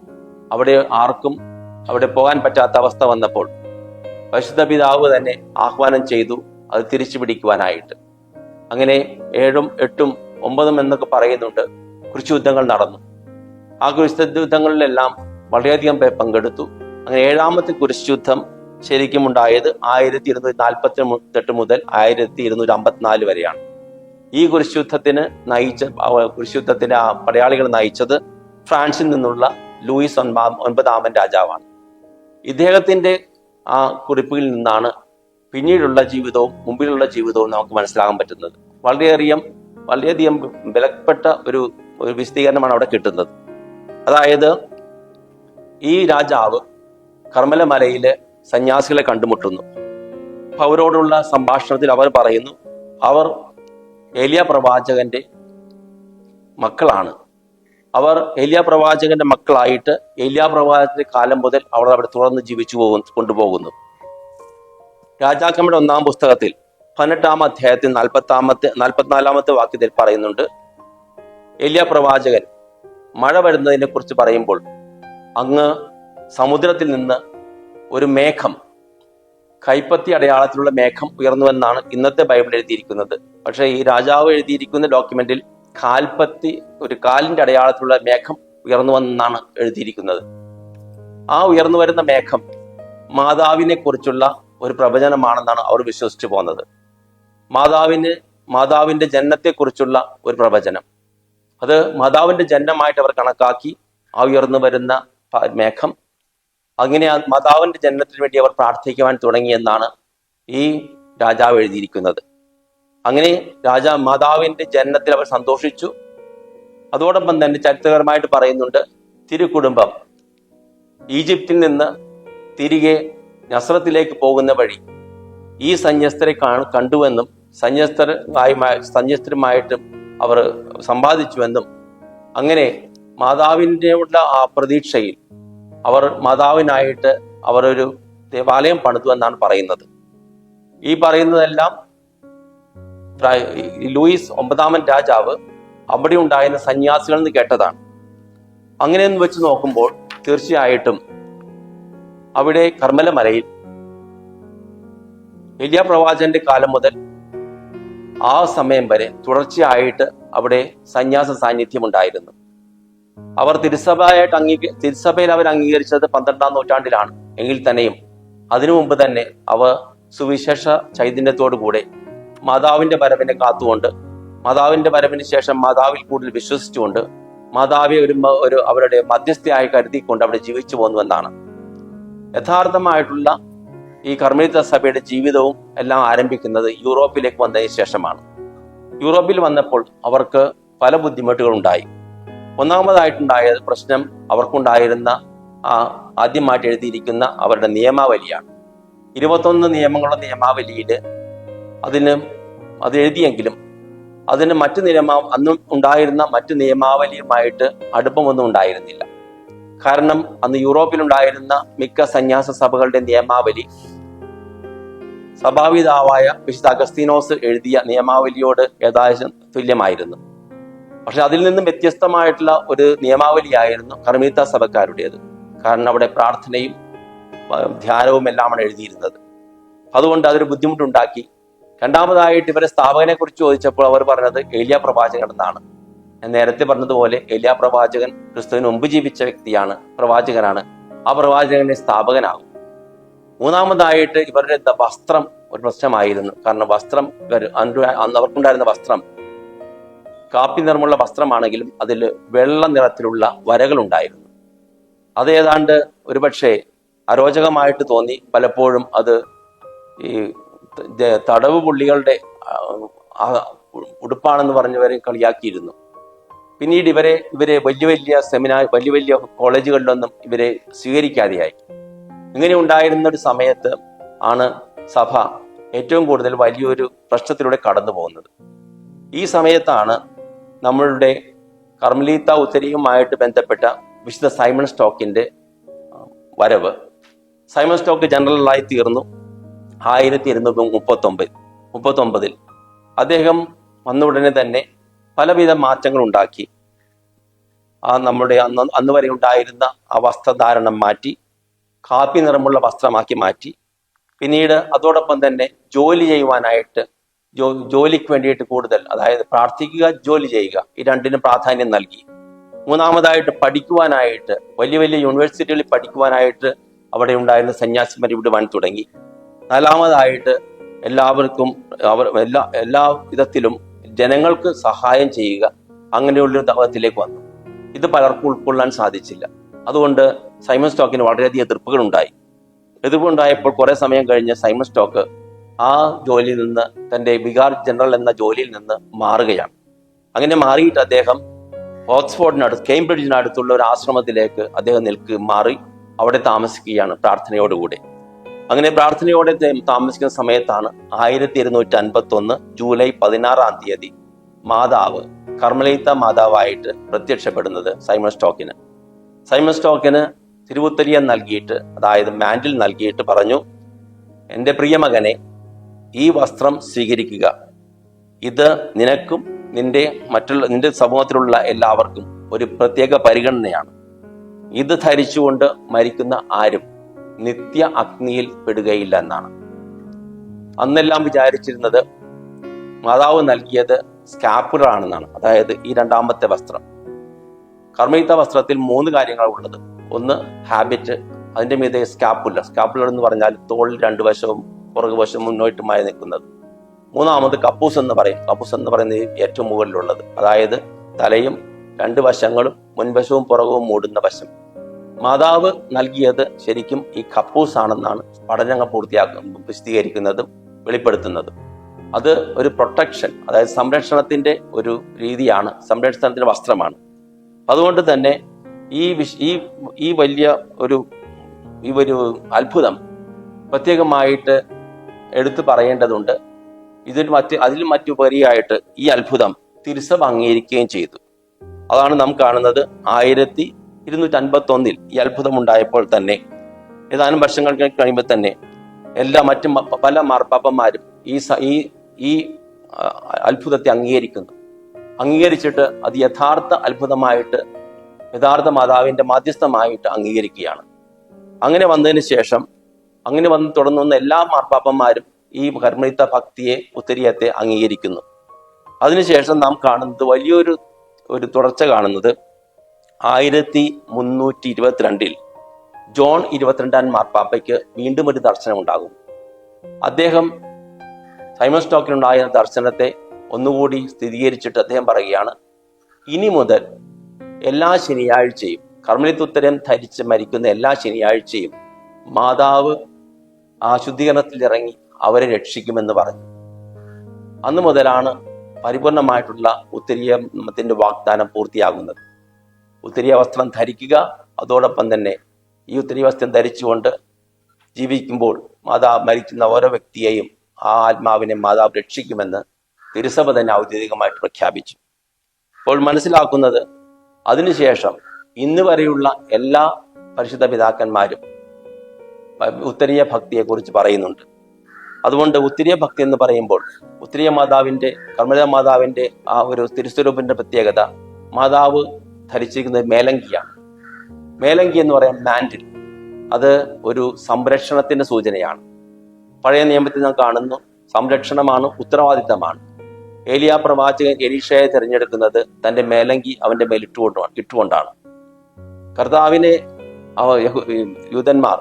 അവിടെ പോകാൻ പറ്റാത്ത അവസ്ഥ വന്നപ്പോൾ പരിശുദ്ധ പിതാവ് തന്നെ ആഹ്വാനം ചെയ്തു അത് തിരിച്ചു പിടിക്കുവാനായിട്ട്. അങ്ങനെ 7ഉം 8ഉം 9ഉം എന്നൊക്കെ പറയുന്നുണ്ട് കുരിശുയുദ്ധങ്ങൾ നടന്നു. ആ കുരിശുയുദ്ധങ്ങളിലെല്ലാം വളരെയധികം പേർ പങ്കെടുത്തു. അങ്ങനെ 7ാമത്തെ കുരിശുയുദ്ധം ശരിക്കും ഉണ്ടായത് 1248 മുതൽ 1254 വരെയാണ്. ഈ കുരിശുയുദ്ധത്തിന് കുരിശുയുദ്ധത്തിന്റെ പടയാളികൾ നയിച്ചത് ഫ്രാൻസിൽ നിന്നുള്ള ലൂയിസ് 9 രാജാവാണ്. ഇദ്ദേഹത്തിന്റെ ആ കുറിപ്പുകളിൽ നിന്നാണ് പിന്നീടുള്ള ജീവിതവും മുമ്പിലുള്ള ജീവിതവും നമുക്ക് മനസ്സിലാക്കാൻ പറ്റുന്നത്. വളരെയധികം വിലപ്പെട്ട ഒരു വിശദീകരണമാണ് അവിടെ കിട്ടുന്നത്. അതായത് ഈ രാജാവ് കർമ്മലമലയിലെ സന്യാസികളെ കണ്ടുമുട്ടുന്നു. അവരോടുള്ള സംഭാഷണത്തിൽ അവർ പറയുന്നു അവർ ഏലിയ പ്രവാചകന്റെ മക്കളാണ്. അവർ ഏലിയ പ്രവാചകന്റെ മക്കളായിട്ട് ഏലിയ പ്രവാചകന്റെ കാലം മുതൽ അവർ അവിടെ തുറന്ന് കൊണ്ടുപോകുന്നു. രാജാക്കന്മാരുടെ 1-ാം പുസ്തകത്തിൽ 18-ാം അധ്യായത്തിൽ 44-ാമത്തെ വാക്യത്തിൽ പറയുന്നുണ്ട്, ഏലിയ പ്രവാചകൻ മഴ വരുന്നതിനെ കുറിച്ച് പറയുമ്പോൾ അങ്ങ് സമുദ്രത്തിൽ നിന്ന് ഒരു മേഘം, കൈപ്പത്തി അടയാളത്തിലുള്ള മേഘം ഉയർന്നുവെന്നാണ് ഇന്നത്തെ ബൈബിൾ എഴുതിയിരിക്കുന്നത്. പക്ഷേ ഈ രാജാവ് എഴുതിയിരിക്കുന്ന ഡോക്യുമെന്റിൽ ഒരു കാലിന്റെ അടയാളത്തിലുള്ള മേഘം ഉയർന്നുവെന്നാണ് എഴുതിയിരിക്കുന്നത്. ആ ഉയർന്നു വരുന്ന മേഘം മാതാവിനെ കുറിച്ചുള്ള ഒരു പ്രവചനമാണെന്നാണ് അവർ വിശ്വസിച്ചു പോകുന്നത്. മാതാവിന്റെ ജനനത്തെക്കുറിച്ചുള്ള ഒരു പ്രവചനം. അത് മാതാവിന്റെ ജനനമായിട്ട് അവർ കണക്കാക്കി ആ ഉയർന്നു വരുന്ന മേഘം. അങ്ങനെ മാതാവിന്റെ ജനനത്തിന് വേണ്ടി അവർ പ്രാർത്ഥിക്കുവാൻ തുടങ്ങിയെന്നാണ് ഈ രാജാവ് എഴുതിയിരിക്കുന്നത്. അങ്ങനെ മാതാവിന്റെ ജനനത്തിൽ അവർ സന്തോഷിച്ചു. അതോടൊപ്പം തന്നെ ചരിത്രപരമായിട്ട് പറയുന്നുണ്ട് തിരുക്കുടുംബം ഈജിപ്തിൽ നിന്ന് തിരികെ നസ്രത്തിലേക്ക് പോകുന്ന വഴി ഈ സന്യസ്തരെ കണ്ടുവെന്നും സന്യസ്തരുമായിട്ടും അവർ സമ്പാദിച്ചുവെന്നും അങ്ങനെ മാതാവിൻ്റെ ഉള്ള ആ പ്രതീക്ഷയിൽ അവർ മാതാവിനായിട്ട് അവർ ഒരു ദേവാലയം പണിതു എന്നാണ് പറയുന്നത്. ഈ പറയുന്നതെല്ലാം ലൂയിസ് 9 രാജാവ് അവിടെ ഉണ്ടായിരുന്ന സന്യാസികളിൽ നിന്ന് കേട്ടതാണ്. അങ്ങനെയെന്ന് വെച്ച് നോക്കുമ്പോൾ തീർച്ചയായിട്ടും അവിടെ കർമ്മലമലയിൽ എലിയ പ്രവാചകന്റെ കാലം മുതൽ ആ സമയം വരെ തുടർച്ചയായിട്ട് അവിടെ സന്യാസ സാന്നിധ്യം ഉണ്ടായിരുന്നു. അവർ തിരുസഭയിൽ അവർ അംഗീകരിച്ചത് 12-ാം നൂറ്റാണ്ടിലാണ്. എങ്കിൽ തന്നെയും അതിനു മുമ്പ് തന്നെ അവർ സുവിശേഷ ചൈതന്യത്തോടു കൂടെ മാതാവിന്റെ വരവിനെ കാത്തുകൊണ്ട്, മാതാവിന്റെ വരവിന് ശേഷം മാതാവിൽ കൂടുതൽ വിശ്വസിച്ചുകൊണ്ട്, മാതാവിയെ ഒരു അവരുടെ മധ്യസ്ഥയായി കരുതിക്കൊണ്ട് അവിടെ ജീവിച്ചു പോന്നുവെന്നാണ്. യഥാർത്ഥമായിട്ടുള്ള ഈ കർമ്മലീത്ത സഭയുടെ ജീവിതവും എല്ലാം ആരംഭിക്കുന്നത് യൂറോപ്പിലേക്ക് വന്നതിന് ശേഷമാണ്. യൂറോപ്പിൽ വന്നപ്പോൾ അവർക്ക് പല ബുദ്ധിമുട്ടുകൾ ഉണ്ടായി. ഒന്നാമതായിട്ടുണ്ടായ പ്രശ്നം അവർക്കുണ്ടായിരുന്ന ആദ്യമായിട്ട് എഴുതിയിരിക്കുന്ന അവരുടെ നിയമാവലിയാണ്. 21 നിയമങ്ങളുടെ നിയമാവലിയിൽ അത് എഴുതിയെങ്കിലും അതിന് അന്ന് ഉണ്ടായിരുന്ന മറ്റ് നിയമാവലിയുമായിട്ട് അടുപ്പമൊന്നും ഉണ്ടായിരുന്നില്ല. കാരണം അന്ന് യൂറോപ്പിലുണ്ടായിരുന്ന മിക്ക സന്യാസ സഭകളുടെ നിയമാവലി സഭാപിതാവായ വിശുദ്ധ അഗസ്തീനോസ് എഴുതിയ നിയമാവലിയോട് ഏകദേശം തുല്യമായിരുന്നു. പക്ഷെ അതിൽ നിന്നും വ്യത്യസ്തമായിട്ടുള്ള ഒരു നിയമാവലിയായിരുന്നു കർമ്മലീത്ത സഭക്കാരുടേത്. കാരണം അവിടെ പ്രാർത്ഥനയും ധ്യാനവും എല്ലാമാണ് എഴുതിയിരുന്നത്. അതുകൊണ്ട് അതൊരു ബുദ്ധിമുട്ടുണ്ടാക്കി. രണ്ടാമതായിട്ട് ഇവരെ സ്ഥാപകനെ കുറിച്ച് ചോദിച്ചപ്പോൾ അവർ പറഞ്ഞത് ഏലിയ പ്രവാചകൻ എന്നാണ്. ഞാൻ നേരത്തെ പറഞ്ഞതുപോലെ ഏലിയ പ്രവാചകൻ ക്രിസ്തുവിന് മുമ്പ് ജീവിച്ച വ്യക്തിയാണ്, പ്രവാചകനാണ്. ആ പ്രവാചകന്റെ സ്ഥാപകനാകും. മൂന്നാമതായിട്ട് ഇവരുടെ വസ്ത്രം ഒരു പ്രശ്നമായിരുന്നു. കാരണം വസ്ത്രം അന്ന് അവർക്കുണ്ടായിരുന്ന വസ്ത്രം കാപ്പി നിറമുള്ള വസ്ത്രമാണെങ്കിലും അതിൽ വെള്ള നിറത്തിലുള്ള വരകൾ ഉണ്ടായിരുന്നു. അത് ഏതാണ്ട് ഒരുപക്ഷെ അരോചകമായിട്ട് തോന്നി. പലപ്പോഴും അത് ഈ തടവ് പുള്ളികളുടെ ഉടുപ്പാണെന്ന് പറഞ്ഞവരെ കളിയാക്കിയിരുന്നു. പിന്നീട് ഇവരെ വലിയ വലിയ കോളേജുകളിലൊന്നും ഇവരെ സ്വീകരിക്കാതെയായി. ഇങ്ങനെ ഉണ്ടായിരുന്ന ഒരു സമയത്ത് ആണ് സഭ ഏറ്റവും കൂടുതൽ വലിയൊരു പ്രശ്നത്തിലൂടെ കടന്നു പോകുന്നത്. ഈ സമയത്താണ് നമ്മളുടെ കർമ്മലീത്ത ഉത്തരീയവുമായിട്ട് ബന്ധപ്പെട്ട വിശുദ്ധ സൈമൺ സ്റ്റോക്കിന്റെ വരവ്. സൈമൺ സ്റ്റോക്ക് ജനറലായി തീർന്നു 1239. അദ്ദേഹം വന്ന ഉടനെ തന്നെ പലവിധ മാറ്റങ്ങൾ ഉണ്ടാക്കി. നമ്മുടെ അന്ന് വരെ ഉണ്ടായിരുന്ന ആ വസ്ത്രധാരണം മാറ്റി കാപ്പി നിറമുള്ള വസ്ത്രമാക്കി മാറ്റി. പിന്നീട് അതോടൊപ്പം തന്നെ ജോലി ചെയ്യുവാനായിട്ട് ജോലിക്ക് വേണ്ടിയിട്ട് കൂടുതൽ, അതായത് പ്രാർത്ഥിക്കുക, ജോലി ചെയ്യുക, ഈ രണ്ടിനും പ്രാധാന്യം നൽകി. മൂന്നാമതായിട്ട് പഠിക്കുവാനായിട്ട് വലിയ വലിയ യൂണിവേഴ്സിറ്റികളിൽ പഠിക്കുവാനായിട്ട് അവിടെ ഉണ്ടായിരുന്ന സന്യാസിമാർ ഇവിടെ വൻ തുടങ്ങി. നാലാമതായിട്ട് എല്ലാവർക്കും എല്ലാ വിധത്തിലും ജനങ്ങൾക്ക് സഹായം ചെയ്യുക, അങ്ങനെയുള്ളൊരു ദൗത്യത്തിലേക്ക് വന്നു. ഇത് പലർക്കും ഉൾക്കൊള്ളാൻ സാധിച്ചില്ല. അതുകൊണ്ട് സൈമൺ സ്റ്റോക്കിന് വളരെയധികം എതിർപ്പുകളുണ്ടായി. എതിർപ്പുണ്ടായപ്പോൾ കുറെ സമയം കഴിഞ്ഞ് സൈമൺ സ്റ്റോക്ക് ആ ജോലിയിൽ നിന്ന്, തന്റെ വികാർ ജനറൽ എന്ന ജോലിയിൽ നിന്ന് മാറുകയാണ്. അങ്ങനെ മാറിയിട്ട് അദ്ദേഹം കേംബ്രിഡ്ജിനടുത്തുള്ള ഒരു ആശ്രമത്തിലേക്ക് അദ്ദേഹം മാറി അവിടെ താമസിക്കുകയാണ് പ്രാർത്ഥനയോടുകൂടി. അങ്ങനെ പ്രാർത്ഥനയോടെ താമസിക്കുന്ന സമയത്താണ് 1251 ജൂലൈ 16-ാം തീയതി മാതാവ്, കർമ്മലീത്ത മാതാവായിട്ട് പ്രത്യക്ഷപ്പെടുന്നത് സൈമൺ സ്റ്റോക്കിന്. സൈമൺ സ്റ്റോക്കിന് തിരുവുത്തരിയം നൽകിയിട്ട്, അതായത് മാൻഡിൽ നൽകിയിട്ട് പറഞ്ഞു, എൻ്റെ പ്രിയമകനെ, ഈ വസ്ത്രം സ്വീകരിക്കുക. ഇത് നിനക്കും നിന്റെ സമൂഹത്തിലുള്ള എല്ലാവർക്കും ഒരു പ്രത്യേക പരിഗണനയാണ്. ഇത് ധരിച്ചുകൊണ്ട് മരിക്കുന്ന ആരും നിത്യ അഗ്നിയിൽ പെടുകയില്ല എന്നാണ്. അന്നെല്ലാം വിചാരിച്ചിരുന്നത് മാതാവ് നൽകിയത് സ്കാപ്പുലർ ആണെന്നാണ്, അതായത് ഈ രണ്ടാമത്തെ വസ്ത്രം. കർമ്മലീത്ത വസ്ത്രത്തിൽ 3 കാര്യങ്ങളാണ് ഉള്ളത്. ഒന്ന് ഹാബിറ്റ്, അതിന്റെ മീതെ സ്കാപ്പുലർ എന്ന് പറഞ്ഞാൽ തോളിൽ 2 വശവും പുറകുവശവും മുന്നോട്ടുമായി നിൽക്കുന്നത്. മൂന്നാമത് കപ്പൂസ് എന്ന് പറയും. കപ്പൂസ് എന്ന് പറയുന്നത് ഏറ്റവും മുകളിലുള്ളത്, അതായത് തലയും 2 വശങ്ങളും മുൻവശവും പുറകവും മൂടുന്ന വശം. മാതാവ് നൽകിയത് ശരിക്കും ഈ കപ്പൂസ് ആണെന്നാണ് പഠനങ്ങൾ വിശദീകരിക്കുന്നതും വെളിപ്പെടുത്തുന്നതും. അത് ഒരു പ്രൊട്ടക്ഷൻ, അതായത് സംരക്ഷണത്തിന്റെ ഒരു രീതിയാണ്, സംരക്ഷണത്തിന്റെ വസ്ത്രമാണ്. അതുകൊണ്ട് തന്നെ ഈ വലിയ ഒരു അത്ഭുതം പ്രത്യേകമായിട്ട് എടുത്തു പറയേണ്ടതുണ്ട്. അതിലും മറ്റുപരിയായിട്ട് ഈ അത്ഭുതം തിരുസഭ അംഗീകരിക്കുകയും ചെയ്തു. അതാണ് നാം കാണുന്നത്. 1251 ഈ അത്ഭുതം ഉണ്ടായപ്പോൾ തന്നെ ഏതാനും വർഷങ്ങൾക്ക് കഴിയുമ്പോൾ തന്നെ പല മാർപ്പാപ്പന്മാരും ഈ അത്ഭുതത്തെ അംഗീകരിച്ചിട്ട് അത് യഥാർത്ഥ അത്ഭുതമായിട്ട്, യഥാർത്ഥ മാതാവിന്റെ മാധ്യസ്ഥമായിട്ട് അംഗീകരിക്കുകയാണ്. അങ്ങനെ വന്നതിന് ശേഷം, അങ്ങനെ വന്ന് തുടർന്ന് വന്ന എല്ലാ മാർപ്പാപ്പന്മാരും ഈ കർമ്മലിത്ത ഭക്തിയെ, ഉത്തരീയത്തെ അംഗീകരിക്കുന്നു. അതിനുശേഷം നാം കാണുന്നത് വലിയൊരു തുടർച്ച കാണുന്നത് 1322 ജോൺ 22 മാർപ്പാപ്പയ്ക്ക് വീണ്ടും ഒരു ദർശനം ഉണ്ടാകും. അദ്ദേഹം സൈമൺ സ്റ്റോക്കിനുണ്ടായ ദർശനത്തെ ഒന്നുകൂടി സ്ഥിരീകരിച്ചിട്ട് അദ്ദേഹം പറയുകയാണ്, ഇനി മുതൽ എല്ലാ ശനിയാഴ്ചയും കർമ്മലിത്ത ഉത്തരം ധരിച്ച് മരിക്കുന്ന എല്ലാ ശനിയാഴ്ചയും മാതാവ് ആ ശുദ്ധീകരണത്തിൽ ഇറങ്ങി അവരെ രക്ഷിക്കുമെന്ന് പറഞ്ഞു. അന്ന് മുതലാണ് പരിപൂർണമായിട്ടുള്ള ഉത്തരീയത്തിന്റെ വാഗ്ദാനം പൂർത്തിയാകുന്നത്. ഉത്തരീയ വസ്ത്രം ധരിക്കുക, അതോടൊപ്പം തന്നെ ഈ ഉത്തരീയ വസ്ത്രം ധരിച്ചുകൊണ്ട് ജീവിക്കുമ്പോൾ മാതാവ് മരിക്കുന്ന ഓരോ വ്യക്തിയെയും ആ ആത്മാവിനെ മാതാവ് രക്ഷിക്കുമെന്ന് തിരുസഭ തന്നെ ഔദ്യോഗികമായിട്ട് പ്രഖ്യാപിച്ചു. അപ്പോൾ മനസ്സിലാക്കുന്നത്, അതിനുശേഷം ഇന്ന് വരെയുള്ള എല്ലാ പരിശുദ്ധ പിതാക്കന്മാരും ഉത്തരീയ ഭക്തിയെക്കുറിച്ച് പറയുന്നുണ്ട്. അതുകൊണ്ട് ഉത്തരീയ ഭക്തി എന്ന് പറയുമ്പോൾ ഉത്തരീയ മാതാവിന്റെ, കർമ്മലിത മാതാവിന്റെ ആ ഒരു തിരുസ്വരൂപിന്റെ പ്രത്യേകത, മാതാവ് ധരിച്ചിരിക്കുന്നത് മേലങ്കിയാണ്. മേലങ്കി എന്ന് പറയാൻ മാൻഡിൽ, അത് ഒരു സംരക്ഷണത്തിന്റെ സൂചനയാണ്. പഴയ നിയമത്തിൽ നാം കാണുന്നു, സംരക്ഷണമാണ്, ഉത്തരവാദിത്തമാണ്. ഏലിയ പ്രവാചകൻ എലീഷയെ തിരഞ്ഞെടുക്കുന്നത് തന്റെ മേലങ്കി അവന്റെ മേൽ ഇട്ടുകൊണ്ടാണ്. കർത്താവിനെ യൂതന്മാർ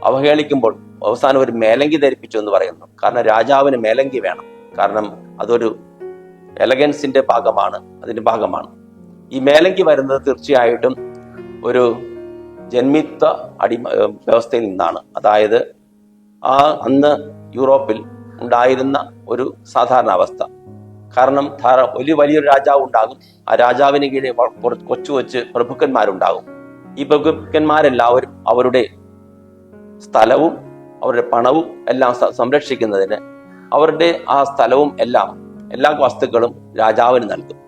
അവഹേളിക്കുമ്പോൾ അവസാനം ഒരു മേലങ്കി ധരിപ്പിച്ചു എന്ന് പറയുന്നു. കാരണം രാജാവിന് മേലങ്കി വേണം, കാരണം അതൊരു എലഗൻസിന്റെ അതിന്റെ ഭാഗമാണ്. ഈ മേലങ്കി വരുന്നത് തീർച്ചയായിട്ടും ഒരു ജന്മിത്വ വ്യവസ്ഥയിൽ നിന്നാണ്. അതായത് അന്ന് യൂറോപ്പിൽ ഉണ്ടായിരുന്ന ഒരു സാധാരണ അവസ്ഥ. കാരണം വലിയൊരു രാജാവ് ഉണ്ടാകും, ആ രാജാവിന് കീഴിൽ കൊച്ചു പ്രഭുക്കന്മാരുണ്ടാകും. ഈ പ്രഭുക്കന്മാരെല്ലാവരും അവരുടെ സ്ഥലവും അവരുടെ പണവും എല്ലാം സംരക്ഷിക്കുന്നതിന് അവരുടെ ആ സ്ഥലവും എല്ലാ വസ്തുക്കളും രാജാവിന് നൽകും.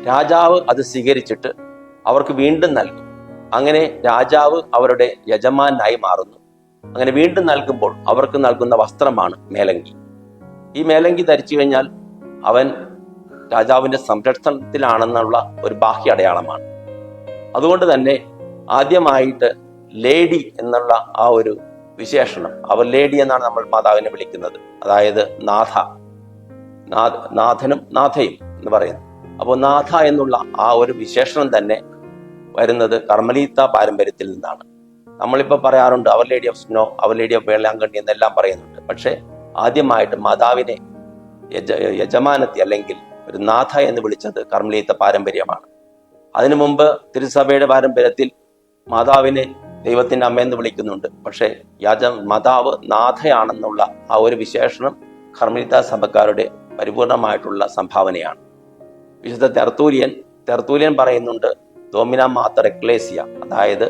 രാജാവ് അത് സ്വീകരിച്ചിട്ട് അവർക്ക് വീണ്ടും നൽകും. അങ്ങനെ രാജാവ് അവരുടെ യജമാനായി മാറുന്നു. അങ്ങനെ വീണ്ടും നൽകുമ്പോൾ അവർക്ക് നൽകുന്ന വസ്ത്രമാണ് മേലങ്കി. ഈ മേലങ്കി ധരിച്ചു കഴിഞ്ഞാൽ അവൻ രാജാവിന്റെ സംരക്ഷണത്തിലാണെന്നുള്ള ഒരു ബാഹ്യ അടയാളമാണ്. അതുകൊണ്ട് തന്നെ ആദ്യമായിട്ട് ലേഡി എന്നുള്ള ആ ഒരു വിശേഷണം, അവർ ലേഡി എന്നാണ് നമ്മൾ മാതാവിനെ വിളിക്കുന്നത്. അതായത് നാഥനും നാഥയും എന്ന് പറയുന്നു. അപ്പോൾ നാഥ എന്നുള്ള ആ ഒരു വിശേഷണം തന്നെ വരുന്നത് കർമ്മലീത്ത പാരമ്പര്യത്തിൽ നിന്നാണ്. നമ്മളിപ്പോൾ പറയാറുണ്ട് our lady of snow, our lady of Velankanni എന്നെല്ലാം പറയുന്നുണ്ട്. പക്ഷെ ആദ്യമായിട്ട് മാതാവിനെ യജമാനത്തി അല്ലെങ്കിൽ ഒരു നാഥ എന്ന് വിളിച്ചത് കർമ്മലീത്ത പാരമ്പര്യമാണ്. അതിനു മുമ്പ് തിരുസഭയുടെ പാരമ്പര്യത്തിൽ മാതാവിനെ ദൈവത്തിന്റെ അമ്മയെന്ന് വിളിക്കുന്നുണ്ട്. പക്ഷെ മാതാവ് നാഥയാണെന്നുള്ള ആ ഒരു വിശേഷണം കർമ്മലീത്ത സഭക്കാരുടെ പരിപൂർണമായിട്ടുള്ള സംഭാവനയാണ്. വിശുദ്ധ തെർത്തൂലിയൻ പറയുന്നുണ്ട് ഡോമിന മാതർ എക്ലേസിയ, അതായത്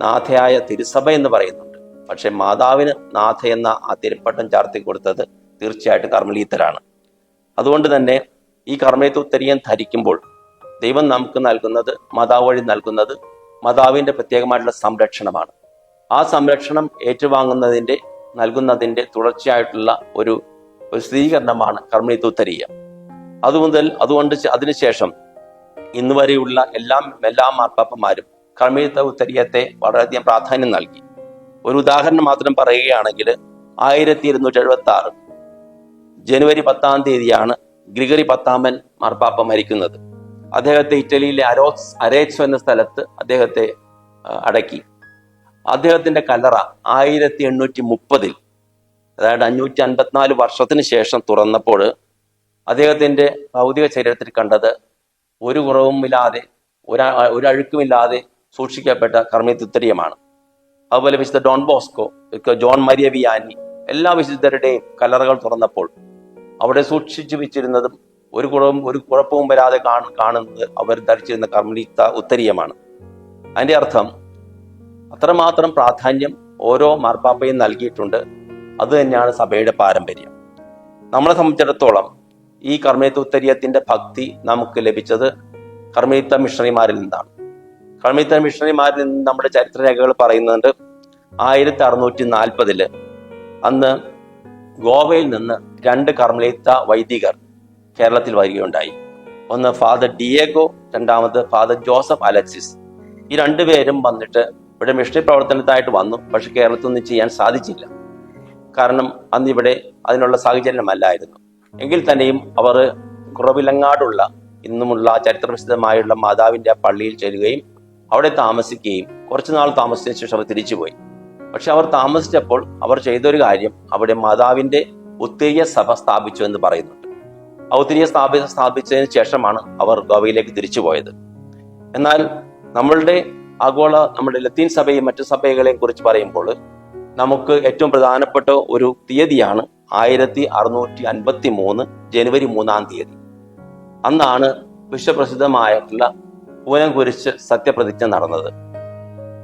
നാഥയായ തിരുസഭ എന്ന് പറയുന്നുണ്ട്. പക്ഷെ മാതാവിന് നാഥ എന്ന ആ തിരുപ്പട്ടം ചാർത്തി കൊടുത്തത് തീർച്ചയായിട്ടും കർമ്മലീത്തരാണ്. അതുകൊണ്ട് തന്നെ ഈ കർമ്മലീത്ത ഉത്തരീയം ധരിക്കുമ്പോൾ ദൈവം നമുക്ക് നൽകുന്നത്, മാതാവ് വഴി നൽകുന്നത് മാതാവിന്റെ പ്രത്യേകമായിട്ടുള്ള സംരക്ഷണമാണ്. ആ സംരക്ഷണം നൽകുന്നതിന്റെ തുടർച്ചയായിട്ടുള്ള ഒരു സ്ഥിരീകരണമാണ് കർമ്മലീത്ത ഉത്തരീയം. അതുകൊണ്ട് അതിനുശേഷം ഇന്ന് വരെയുള്ള എല്ലാ മാർപ്പാപ്പന്മാരും കർമ്മലീത്ത ഉത്തരീയത്തെ വളരെയധികം പ്രാധാന്യം നൽകി. ഒരു ഉദാഹരണം മാത്രം പറയുകയാണെങ്കിൽ 1276 ജനുവരി 10-ാം തീയതിയാണ് ഗ്രിഗറി 10-ാമൻ മാർപ്പാപ്പ മരിക്കുന്നത്. അദ്ദേഹത്തെ ഇറ്റലിയിലെ അരേച്ചോ എന്ന സ്ഥലത്ത് അദ്ദേഹത്തെ അടക്കി. അദ്ദേഹത്തിന്റെ കല്ലറ 1830 അതായത് 554 വർഷത്തിന് ശേഷം തുറന്നപ്പോൾ അദ്ദേഹത്തിന്റെ ഭൗതിക ശരീരത്തിൽ കണ്ടത് ഒരു കുറവുമില്ലാതെ ഒരഴുക്കുമില്ലാതെ സൂക്ഷിക്കപ്പെട്ട കർമ്മലീത്ത ഉത്തരീയമാണ്. അതുപോലെ വിശുദ്ധ Don Bosco, John Maria Vianney, എല്ലാ വിശുദ്ധരുടെയും കല്ലറകൾ തുറന്നപ്പോൾ അവിടെ സൂക്ഷിച്ചു വെച്ചിരുന്നതും ഒരു കുഴപ്പവും വരാതെ കാണുന്നത് അവർ ധരിച്ചിരുന്ന കർമ്മലീത്ത ഉത്തരീയമാണ്. അതിൻ്റെ അർത്ഥം അത്രമാത്രം പ്രാധാന്യം ഓരോ മാർപ്പാപ്പയും നൽകിയിട്ടുണ്ട്. അത് തന്നെയാണ് സഭയുടെ പാരമ്പര്യം. നമ്മളെ സംബന്ധിച്ചിടത്തോളം ഈ കർമ്മേത്ത ഉത്തരീയത്തിന്റെ ഭക്തി നമുക്ക് ലഭിച്ചത് കർമ്മേത്ത മിഷണറിമാരിൽ നിന്നാണ്. കർമ്മേത്ത മിഷണറിമാരിൽ നിന്ന് നമ്മുടെ ചരിത്രരേഖകൾ പറയുന്നുണ്ട് 1640 അന്ന് ഗോവയിൽ നിന്ന് 2 കർമ്മേത്ത വൈദികർ കേരളത്തിൽ വരികയുണ്ടായി. ഒന്ന് ഫാദർ ഡിയേഗോ, രണ്ടാമത് ഫാദർ ജോസഫ് അലക്സിസ്. ഈ 2 പേരും വന്നിട്ട് ഇവിടെ മിഷണറി പ്രവർത്തനത്തായിട്ട് വന്നു. പക്ഷെ കേരളത്തിൽ ഒന്നും ചെയ്യാൻ സാധിച്ചില്ല. കാരണം അന്നിവിടെ അതിനുള്ള സാഹചര്യമല്ലായിരുന്നു. എങ്കിൽ തന്നെയും അവർ കുറവിലങ്ങാടുള്ള ഇന്നുമുള്ള ചരിത്രപ്രസിദ്ധമായുള്ള മാതാവിന്റെ ആ പള്ളിയിൽ ചെല്ലുകയും അവിടെ താമസിക്കുകയും കുറച്ചുനാൾ താമസിച്ച ശേഷം അവർ തിരിച്ചുപോയി. പക്ഷെ അവർ താമസിച്ചപ്പോൾ അവർ ചെയ്തൊരു കാര്യം, അവിടെ മാതാവിന്റെ ഉത്തരീയ സഭ സ്ഥാപിച്ചു എന്ന് പറയുന്നുണ്ട്. ആ ഉത്തരീയ സ്ഥാപിച്ചതിന് ശേഷമാണ് അവർ ഗോവയിലേക്ക് തിരിച്ചുപോയത്. എന്നാൽ നമ്മുടെ നമ്മുടെ ലത്തീൻ സഭയും മറ്റു സഭകളെയും കുറിച്ച് പറയുമ്പോൾ നമുക്ക് ഏറ്റവും പ്രധാനപ്പെട്ട ഒരു തീയതിയാണ് 1653 ജനുവരി 3 അന്നാണ് വിശ്വപ്രസിദ്ധമായിട്ടുള്ള പൂനം കുരിശ് സത്യപ്രതിജ്ഞ നടന്നത്.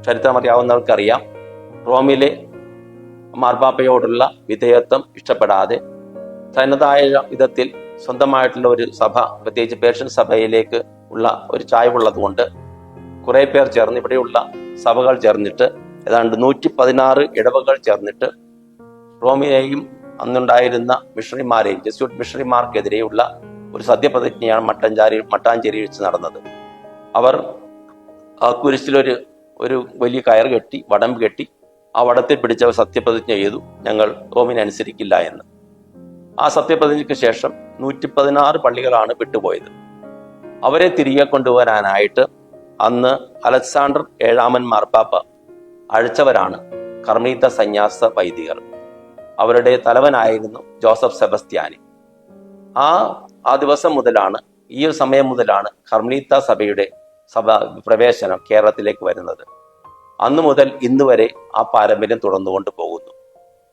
ചരിത്രം അറിയാവുന്നവർക്കറിയാം, റോമിലെ മാർപ്പാപ്പയോടുള്ള വിധേയത്വം ഇഷ്ടപ്പെടാതെ തനതായ വിധത്തിൽ സ്വന്തമായിട്ടുള്ള ഒരു സഭ, പ്രത്യേകിച്ച് പേർഷ്യൻ സഭയിലേക്ക് ഉള്ള ഒരു ചായ്വുള്ളത് കൊണ്ട് കുറെ പേർ ചേർന്ന്, ഇവിടെയുള്ള സഭകൾ ചേർന്നിട്ട് ഏതാണ്ട് 116 ഇടവകൾ ചേർന്നിട്ട് റോമിനെയും അന്നുണ്ടായിരുന്ന മിഷണറിമാരെയും ജെസ്യൂട്ട് മിഷണറിമാർക്കെതിരെയുള്ള ഒരു സത്യപ്രതിജ്ഞയാണ് മട്ടാഞ്ചേരി വെച്ച് നടന്നത്. അവർ ആ കുരിശിലൊരു വലിയ കയർ കെട്ടി, വടം കെട്ടി, ആ വടത്തിൽ പിടിച്ചവർ സത്യപ്രതിജ്ഞ ചെയ്തു, ഞങ്ങൾ റോമിനെ അനുസരിക്കില്ല എന്ന്. ആ സത്യപ്രതിജ്ഞയ്ക്ക് ശേഷം 116 പള്ളികളാണ് വിട്ടുപോയത്. അവരെ തിരികെ കൊണ്ടുവരാനായിട്ട് അന്ന് അലക്സാണ്ടർ 7 മാർപ്പാപ്പ അഴിച്ചവരാണ് കർമ്മീത്ത സന്യാസ വൈദികർ. അവരുടെ തലവനായിരുന്നു ജോസഫ് സെബസ്ത്യാനി. ആ ദിവസം മുതലാണ്, ഈ ഒരു സമയം മുതലാണ് കർമ്മീത്ത സഭയുടെ പ്രവേശനം കേരളത്തിലേക്ക് വരുന്നത്. അന്നു മുതൽ ഇന്ന് വരെ ആ പാരമ്പര്യം തുടർന്നുകൊണ്ട് പോകുന്നു.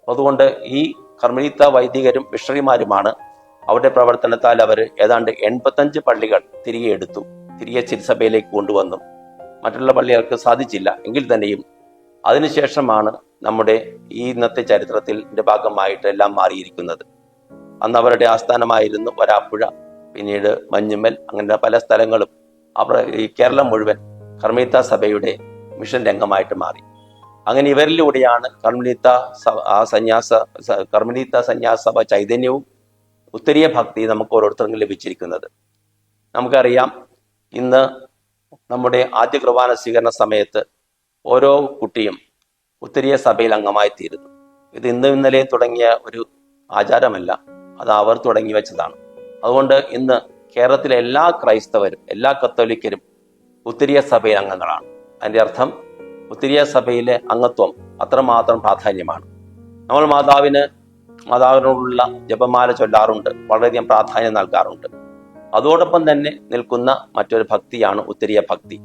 അതുകൊണ്ട് ഈ കർമ്മീത്ത വൈദികരും മിഷണറിമാരുമാണ് അവരുടെ പ്രവർത്തനത്താൽ അവർ ഏതാണ്ട് 85 പള്ളികൾ തിരികെ എടുത്തു, തിരികെ തിരുസഭയിലേക്ക് കൊണ്ടുവന്നു. മറ്റുള്ള പള്ളികൾക്ക് സാധിച്ചില്ല. എങ്കിൽ തന്നെയും അതിനുശേഷമാണ് നമ്മുടെ ഈ ഇന്നത്തെ ചരിത്രത്തിന്റെ ഭാഗമായിട്ട് എല്ലാം മാറിയിരിക്കുന്നത്. അന്ന് അവരുടെ ആസ്ഥാനമായിരുന്നു വരാപ്പുഴ, പിന്നീട് മഞ്ഞുമ്മൽ, അങ്ങനെ പല സ്ഥലങ്ങളും ഈ കേരളം മുഴുവൻ കർമ്മീത്ത സഭയുടെ മിഷൻ രംഗമായിട്ട് മാറി. അങ്ങനെ ഇവരിലൂടെയാണ് കർമ്മീത്ത സന്യാസ സഭ ചൈതന്യവും ഉത്തരീയ ഭക്തി നമുക്ക് ഓരോരുത്തർക്കും ലഭിച്ചിരിക്കുന്നത്. നമുക്കറിയാം, ഇന്ന് നമ്മുടെ ആദ്യ കുർബാന സ്വീകരണ സമയത്ത് ഓരോ കുട്ടിയും ഉത്തരീയ സഭയിൽ അംഗമായി തീരുന്നു. ഇത് ഇന്നും ഇന്നലെയും തുടങ്ങിയ ഒരു ആചാരമല്ല, അത് അവർ തുടങ്ങി വെച്ചതാണ്. അതുകൊണ്ട് ഇന്ന് കേരളത്തിലെ എല്ലാ ക്രൈസ്തവരും, എല്ലാ കത്തോലിക്കരും ഉത്തരീയ സഭയിൽ അംഗങ്ങളാണ്. അതിൻ്റെ അർത്ഥം ഉത്തരീയ സഭയിലെ അംഗത്വം അത്രമാത്രം പ്രാധാന്യമാണ്. നമ്മൾ മാതാവിനോടുള്ള ജപമാല ചൊല്ലാറുണ്ട്, വളരെയധികം പ്രാധാന്യം നൽകാറുണ്ട്. അതോടൊപ്പം തന്നെ നിൽക്കുന്ന മറ്റൊരു ഭക്തിയാണ് ഉത്തരീയ ഭക്തി.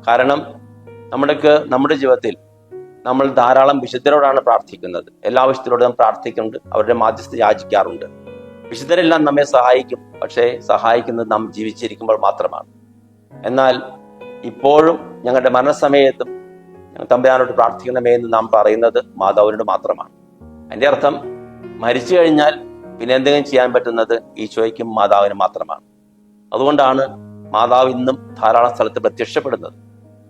കാരണം നമ്മുടെ ജീവിതത്തിൽ നമ്മൾ ധാരാളം വിശുദ്ധരോടാണ് പ്രാർത്ഥിക്കുന്നത്. എല്ലാ വിശുദ്ധരോടും പ്രാർത്ഥിക്കുന്നുണ്ട്, അവരുടെ മാധ്യസ്ഥ യാചിക്കാറുണ്ട്. വിശുദ്ധരെല്ലാം നമ്മെ സഹായിക്കും, പക്ഷേ സഹായിക്കുന്നത് നാം ജീവിച്ചിരിക്കുമ്പോൾ മാത്രമാണ്. എന്നാൽ ഇപ്പോഴും ഞങ്ങളുടെ മരണസമയത്തും തമ്പുരാനോട് പ്രാർത്ഥിക്കണമേ എന്ന് നാം പറയുന്നത് മാതാവിനോട് മാത്രമാണ്. അതിൻ്റെ അർത്ഥം മരിച്ചു കഴിഞ്ഞാൽ പിന്നെ എന്തെങ്കിലും ചെയ്യാൻ പറ്റുന്നത് ഈശോയ്ക്കും മാതാവിനും മാത്രമാണ്. അതുകൊണ്ടാണ് മാതാവ് ഇന്നും ധാരാളം സ്ഥലത്ത് പ്രത്യക്ഷപ്പെടുന്നത്.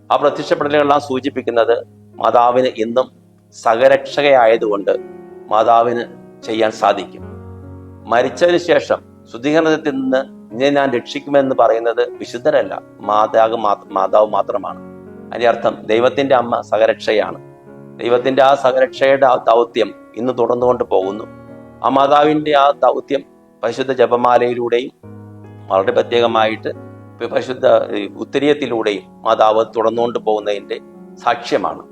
ആ പ്രത്യക്ഷപ്പെടലുകളെല്ലാം സൂചിപ്പിക്കുന്നത് മാതാവിന് ഇന്നും സഹരക്ഷകയായതുകൊണ്ട് മാതാവിന് ചെയ്യാൻ സാധിക്കും. മരിച്ചതിന് ശേഷം ശുദ്ധീകരണത്തിൽ നിന്ന് ഇന്നെ ഞാൻ രക്ഷിക്കുമെന്ന് പറയുന്നത് വിശുദ്ധരല്ല, മാതാവ് മാത്രമാണ്. അതിന്റെ അർത്ഥം ദൈവത്തിന്റെ അമ്മ സഹരക്ഷയാണ്. ദൈവത്തിന്റെ ആ സഹരക്ഷയുടെ ആ ദൗത്യം ഇന്ന് തുടർന്നുകൊണ്ട് പോകുന്നു. ആ മാതാവിന്റെ ആ ദൗത്യം പരിശുദ്ധ ജപമാലയിലൂടെയും വളരെ പ്രത്യേകമായിട്ട് പരിശുദ്ധ ഉത്തരീയത്തിലൂടെയും മാതാവ് തുടർന്നുകൊണ്ട് പോകുന്നതിന്റെ സാക്ഷ്യമാണ്.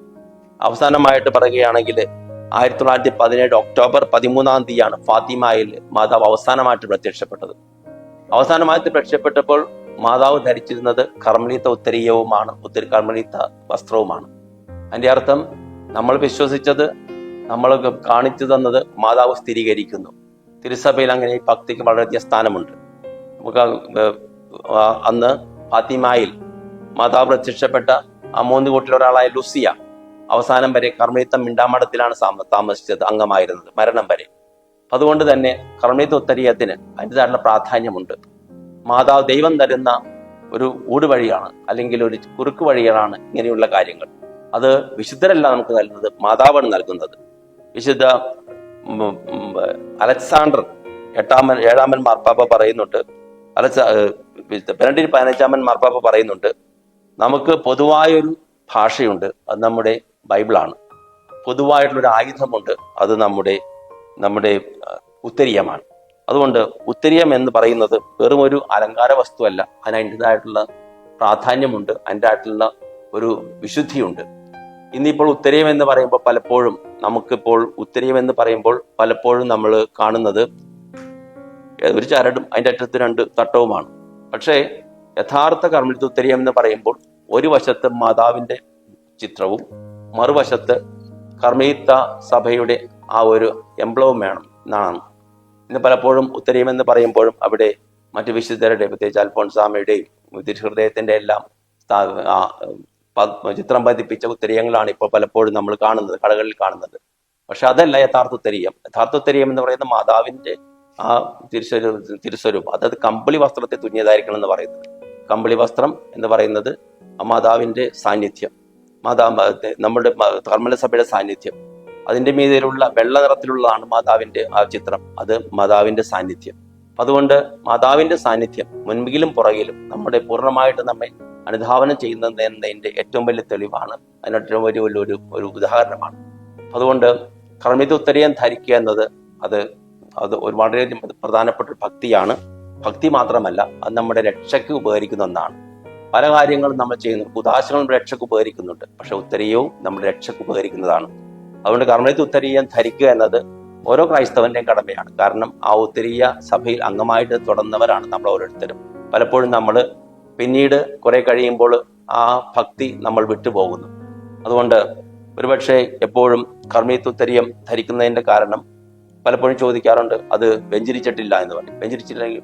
അവസാനമായിട്ട് പറയുകയാണെങ്കിൽ 1917 ഒക്ടോബർ 13 ഫാത്തിമയിൽ മാതാവ് അവസാനമായിട്ട് പ്രത്യക്ഷപ്പെട്ടത്. അവസാനമായിട്ട് പ്രത്യക്ഷപ്പെട്ടപ്പോൾ മാതാവ് ധരിച്ചിരുന്നത് കർമ്മലീത്ത ഉത്തരീയവുമാണ്, കർമ്മലീത്ത വസ്ത്രവുമാണ്. അതിന്റെ അർത്ഥം നമ്മൾ വിശ്വസിച്ചത്, നമ്മൾ കാണിച്ചു തന്നത് മാതാവ് സ്ഥിരീകരിക്കുന്നു. തിരുസഭയിൽ അങ്ങനെ ഈ ഭക്തിക്ക് വളരെയധികം സ്ഥാനമുണ്ട്. നമുക്ക് അന്ന് ഫാത്തിമയിൽ മാതാവ് പ്രത്യക്ഷപ്പെട്ട ആ 3 കൂട്ടിൽ ഒരാളായ ലുസിയ അവസാനം വരെ കർമ്മേലിത്ത മിണ്ടാമഠത്തിലാണ് താമസിച്ചത്, അംഗമായിരുന്നത്, മരണം വരെ. അതുകൊണ്ട് തന്നെ കർമ്മേലിത്ത ഉത്തരീയത്തിന് അതിൻ്റെതായിട്ടുള്ള പ്രാധാന്യമുണ്ട്. മാതാവ് ദൈവം തരുന്ന ഒരു ഊടുവഴിയാണ്, അല്ലെങ്കിൽ ഒരു കുറുക്ക് വഴികളാണ് ഇങ്ങനെയുള്ള കാര്യങ്ങൾ. അത് വിശുദ്ധരല്ല നമുക്ക് നൽകുന്നത്, മാതാവാണ് നൽകുന്നത്. വിശുദ്ധ അലക്സാണ്ടർ ഏഴാമൻ മാർപ്പാപ്പ പറയുന്നുണ്ട്, ബെനഡിക്ട് 15 മാർപ്പാപ്പ പറയുന്നുണ്ട്, നമുക്ക് പൊതുവായൊരു ഭാഷയുണ്ട്, അത് നമ്മുടെ ബൈബിളാണ്. പൊതുവായിട്ടുള്ളൊരു ആയുധമുണ്ട്, അത് നമ്മുടെ ഉത്തരീയമാണ്. അതുകൊണ്ട് ഉത്തരീയം എന്ന് പറയുന്നത് വെറും ഒരു അലങ്കാര വസ്തുവല്ല, അതിൻ്റെതായിട്ടുള്ള പ്രാധാന്യമുണ്ട്, അതിൻ്റെതായിട്ടുള്ള ഒരു വിശുദ്ധിയുണ്ട്. ഇന്നിപ്പോൾ ഉത്തരീയം എന്ന് പറയുമ്പോൾ പലപ്പോഴും നമ്മൾ കാണുന്നത് ഒരു ചരടും അതിൻ്റെ അറ്റത്ത് 2 തട്ടവുമാണ്. പക്ഷേ യഥാർത്ഥ കർമ്മലിത്ത ഉത്തരീയം എന്ന് പറയുമ്പോൾ ഒരു വശത്ത് മാതാവിന്റെ ചിത്രവും മറുവശത്ത് കർമ്മലിത്ത സഭയുടെ ആ ഒരു എംബ്ലവും വേണം എന്നാണ്. ഇന്ന് പലപ്പോഴും ഉത്തരീയം എന്ന് പറയുമ്പോഴും അവിടെ മറ്റു വിശുദ്ധരുടെ, പ്രത്യേകിച്ച് അൽഫോൻസാമയുടെയും തിരുഹൃദയത്തിന്റെ എല്ലാം ചിത്രം പതിപ്പിച്ച ഉത്തരീയങ്ങളാണ് ഇപ്പോൾ പലപ്പോഴും നമ്മൾ കാണുന്നത്, കടകളിൽ കാണുന്നത്. പക്ഷെ അതല്ല യഥാർത്ഥ ഉത്തരീയം. യഥാർത്ഥ ഉത്തരീയം എന്ന് പറയുന്ന മാതാവിന്റെ ആ തിരുസ്വരൂപം, അതായത് കമ്പിളി വസ്ത്രത്തെ തുന്നിയതായിരിക്കണം എന്ന് പറയുന്നത്. കമ്പിളി വസ്ത്രം എന്ന് പറയുന്നത് മാതാവിന്റെ സാന്നിധ്യം, നമ്മുടെ കർമ്മല സഭയുടെ സാന്നിധ്യം. അതിന്റെ മീതിലുള്ള വെള്ള നിറത്തിലുള്ളതാണ് മാതാവിന്റെ ആ ചിത്രം, അത് മാതാവിന്റെ സാന്നിധ്യം. അതുകൊണ്ട് മാതാവിന്റെ സാന്നിധ്യം മുൻപിലും പുറകിലും നമ്മുടെ പൂർണ്ണമായിട്ട് നമ്മെ അനുധാവനം ചെയ്യുന്നതിന്റെ ഏറ്റവും വലിയ തെളിവാണ്, അതിനേറ്റവും വലിയ ഒരു ഉദാഹരണമാണ്. അതുകൊണ്ട് കർമ്മലിത്ത ഉത്തരീയം ധരിക്കുക എന്നത് അത് ഒരു വളരെയധികം പ്രധാനപ്പെട്ട ഒരു ഭക്തിയാണ്. ഭക്തി മാത്രമല്ല, അത് നമ്മുടെ രക്ഷയ്ക്ക് ഉപകരിക്കുന്ന ഒന്നാണ്. പല കാര്യങ്ങളും നമ്മൾ ചെയ്യുന്നു, ഉദാശകളും രക്ഷയ്ക്ക് ഉപകരിക്കുന്നുണ്ട്, പക്ഷെ ഉത്തരീയവും നമ്മുടെ രക്ഷയ്ക്ക് ഉപകരിക്കുന്നതാണ്. അതുകൊണ്ട് കർമ്മലിത്ത ഉത്തരീയം ധരിക്കുക എന്നത് ഓരോ ക്രൈസ്തവന്റെയും കടമയാണ്. കാരണം ആ ഉത്തരീയ സഭയിൽ അംഗമായിട്ട് തുടർന്നവരാണ് നമ്മൾ ഓരോരുത്തരും. പലപ്പോഴും നമ്മൾ പിന്നീട് കുറെ കഴിയുമ്പോൾ ആ ഭക്തി നമ്മൾ വിട്ടുപോകുന്നു. അതുകൊണ്ട് ഒരുപക്ഷെ എപ്പോഴും കർമ്മലിത്ത ഉത്തരീയം ധരിക്കുന്നതിന്റെ കാരണം പലപ്പോഴും ചോദിക്കാറുണ്ട്, അത് വെഞ്ചരിച്ചിട്ടില്ല എന്ന് പറയും.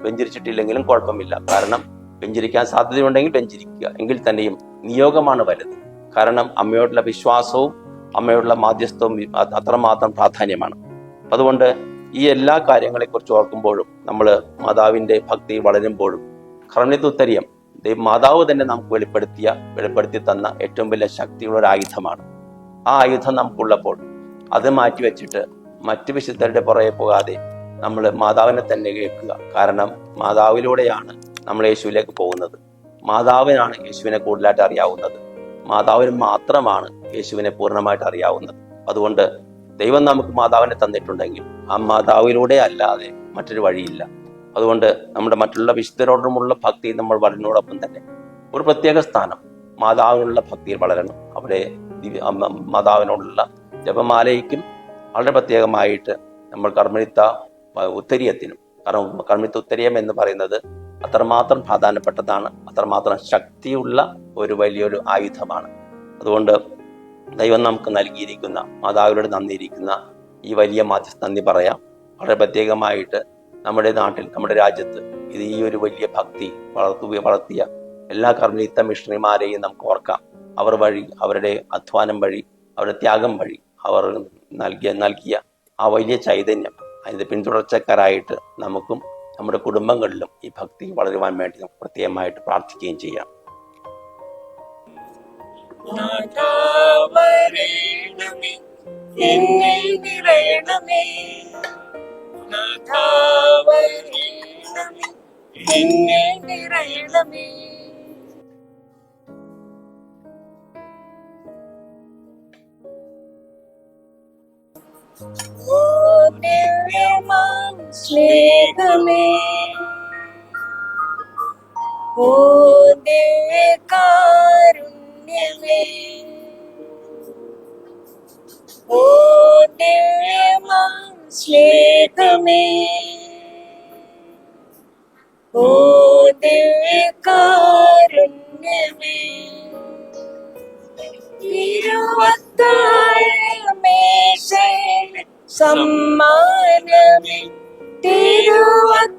വെഞ്ചരിച്ചിട്ടില്ലെങ്കിലും കുഴപ്പമില്ല, കാരണം വെഞ്ചരിക്കാൻ സാധ്യതയുണ്ടെങ്കിൽ വെഞ്ചരിക്കുക, എങ്കിൽ തന്നെയും നിയോഗമാണ് വലുത്. കാരണം അമ്മയോടുള്ള വിശ്വാസവും അമ്മയോടുള്ള മാധ്യസ്ഥവും അത്രമാത്രം പ്രാധാന്യമാണ്. അതുകൊണ്ട് ഈ എല്ലാ കാര്യങ്ങളെക്കുറിച്ച് ഓർക്കുമ്പോഴും നമ്മൾ മാതാവിന്റെ ഭക്തി വളരുമ്പോഴും കർമ്മലിത്ത ഉത്തരീയം മാതാവ് തന്നെ നമുക്ക് വെളിപ്പെടുത്തി തന്ന ഏറ്റവും വലിയ ശക്തിയുള്ള ഒരു ആയുധമാണ്. ആ ആയുധം നമുക്കുള്ളപ്പോൾ അത് മാറ്റിവെച്ചിട്ട് മറ്റു വിശുദ്ധരുടെ പുറകെ പോകാതെ നമ്മൾ മാതാവിനെ തന്നെ കേൾക്കുക. കാരണം മാതാവിലൂടെയാണ് നമ്മൾ യേശുവിലേക്ക് പോകുന്നത്. മാതാവിനാണ് യേശുവിനെ കൂടുതലായിട്ട് അറിയാവുന്നത്. മാതാവിന് മാത്രമാണ് യേശുവിനെ പൂർണ്ണമായിട്ട് അറിയാവുന്നത്. അതുകൊണ്ട് ദൈവം നമുക്ക് മാതാവിനെ തന്നിട്ടുണ്ടെങ്കിൽ ആ മാതാവിലൂടെ അല്ലാതെ മറ്റൊരു വഴിയില്ല. അതുകൊണ്ട് നമ്മുടെ മറ്റുള്ള വിശുദ്ധരോടുമുള്ള ഭക്തി നമ്മൾ വളരുന്നതോടൊപ്പം തന്നെ ഒരു പ്രത്യേക സ്ഥാനം മാതാവിനുള്ള ഭക്തിയിൽ വളരണം. അവിടെ മാതാവിനോടുള്ള ജപമാലയ്ക്കും വളരെ പ്രത്യേകമായിട്ട് നമ്മൾ കർമ്മലിത്ത ഉത്തരീയത്തിനും, കാരണം കർമ്മലിത്ത ഉത്തരീയം എന്ന് പറയുന്നത് അത്രമാത്രം പ്രാധാന്യപ്പെട്ടതാണ്, അത്രമാത്രം ശക്തിയുള്ള ഒരു വലിയൊരു ആയുധമാണ്. അതുകൊണ്ട് ദൈവം നമുക്ക് നൽകിയിരിക്കുന്ന മാതാവിനോട് നന്ദിയിരിക്കുന്ന ഈ വലിയ നന്ദി പറയാം. വളരെ പ്രത്യേകമായിട്ട് നമ്മുടെ നാട്ടിൽ, നമ്മുടെ രാജ്യത്ത് ഈ ഒരു വലിയ ഭക്തി വളർത്തിയ എല്ലാ കർമ്മലിത്ത മിഷണറിമാരെയും നമുക്ക് ഓർക്കാം. അവർ വഴി, അവരുടെ അധ്വാനം വഴി, അവരുടെ ത്യാഗം വഴി അവർ നൽകിയ ആ വലിയ ചൈതന്യം, അതിന്റെ പിന്തുടർച്ചക്കാരായിട്ട് നമുക്കും നമ്മുടെ കുടുംബങ്ങളിലും ഈ ഭക്തി വളരുവാൻ വേണ്ടി നമുക്ക് പ്രത്യേകമായിട്ട് പ്രാർത്ഥിക്കുകയും ചെയ്യാം. ഓ ദിവ്യമാം സ്നേഹമേ, ഓ ദിവ്യകാരുണ്യമേ, ഓ ദിവ്യമാം സ്നേഹമേ, ഓ ദിവ്യകാരുണ്യമേ, തിരുവത്താഴമേശയിൽ സമ്മാനമേ, തിരുവത്താഴമേശയിൽ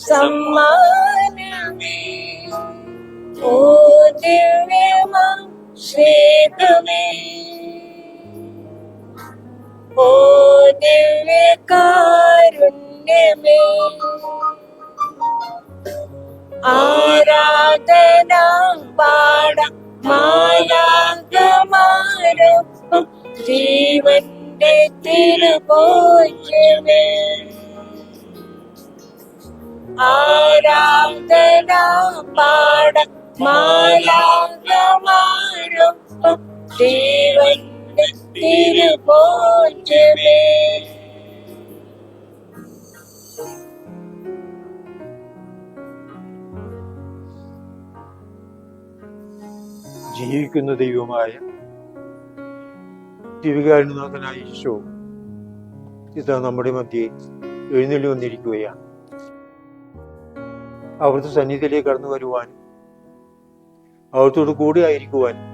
സമ്മാനമേ, ഓ ദിവ്യമാം സ്നേഹമേ, ഓ ദിവ്യകാരുണ്യമേ, ആരാധന പാടാം മാലാഖമാരൊപ്പം ജീവന്റെ തിരുഭോജ്യമേ. ആരാധന പാടാം മാലാഖമാരൊപ്പം ജീവന്റെ തിരുഭോജ്യമേ. ജീവിക്കുന്ന ദൈവമായ ദിവ്യകാരുണ്യനാഥനായ ഈശോ ഇതാ നമ്മുടെ മധ്യേ എഴുന്നള്ളി വന്നിരിക്കുകയാണ്. അവിടുത്തെ സന്നിധിയിലേക്ക് കടന്നു വരുവാനും അവിടുത്തോട് കൂടെ ആയിരിക്കുവാനും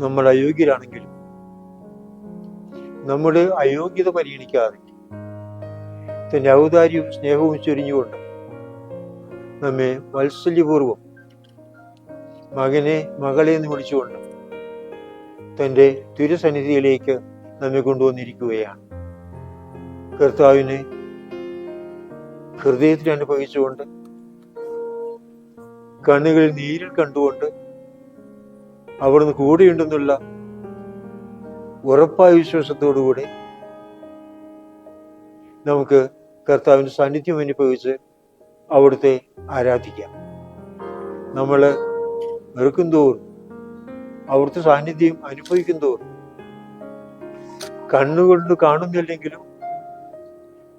നമ്മൾ അയോഗ്യരാണെങ്കിലും നമ്മുടെ അയോഗ്യത പരിഗണിക്കാതെ തന്റെ ഔദാര്യവും സ്നേഹവും ചൊരിഞ്ഞുകൊണ്ട് നമ്മെ വാത്സല്യപൂർവം മകനെ മകളെ എന്ന് വിളിച്ചുകൊണ്ട് തൻ്റെ തിരുസന്നിധിയിലേക്ക് നമ്മെ കൊണ്ടുവന്നിരിക്കുകയാണ്. കർത്താവിനെ ഹൃദയത്തിൽ അനുഭവിച്ചുകൊണ്ട് കണ്ണുകളിൽ നീരിൽ കണ്ടുകൊണ്ട് അവിടുന്ന് കൂടെയുണ്ടെന്നുള്ള ഉറപ്പായ വിശ്വാസത്തോടുകൂടെ നമുക്ക് കർത്താവിൻ്റെ സാന്നിധ്യം അനുഭവിച്ച് അവിടുത്തെ ആരാധിക്കാം. നമ്മൾ വെറുക്കും തോറും അവിടുത്തെ സാന്നിധ്യം അനുഭവിക്കും തോറും കണ്ണുകൊണ്ട് കാണുന്നില്ലെങ്കിലും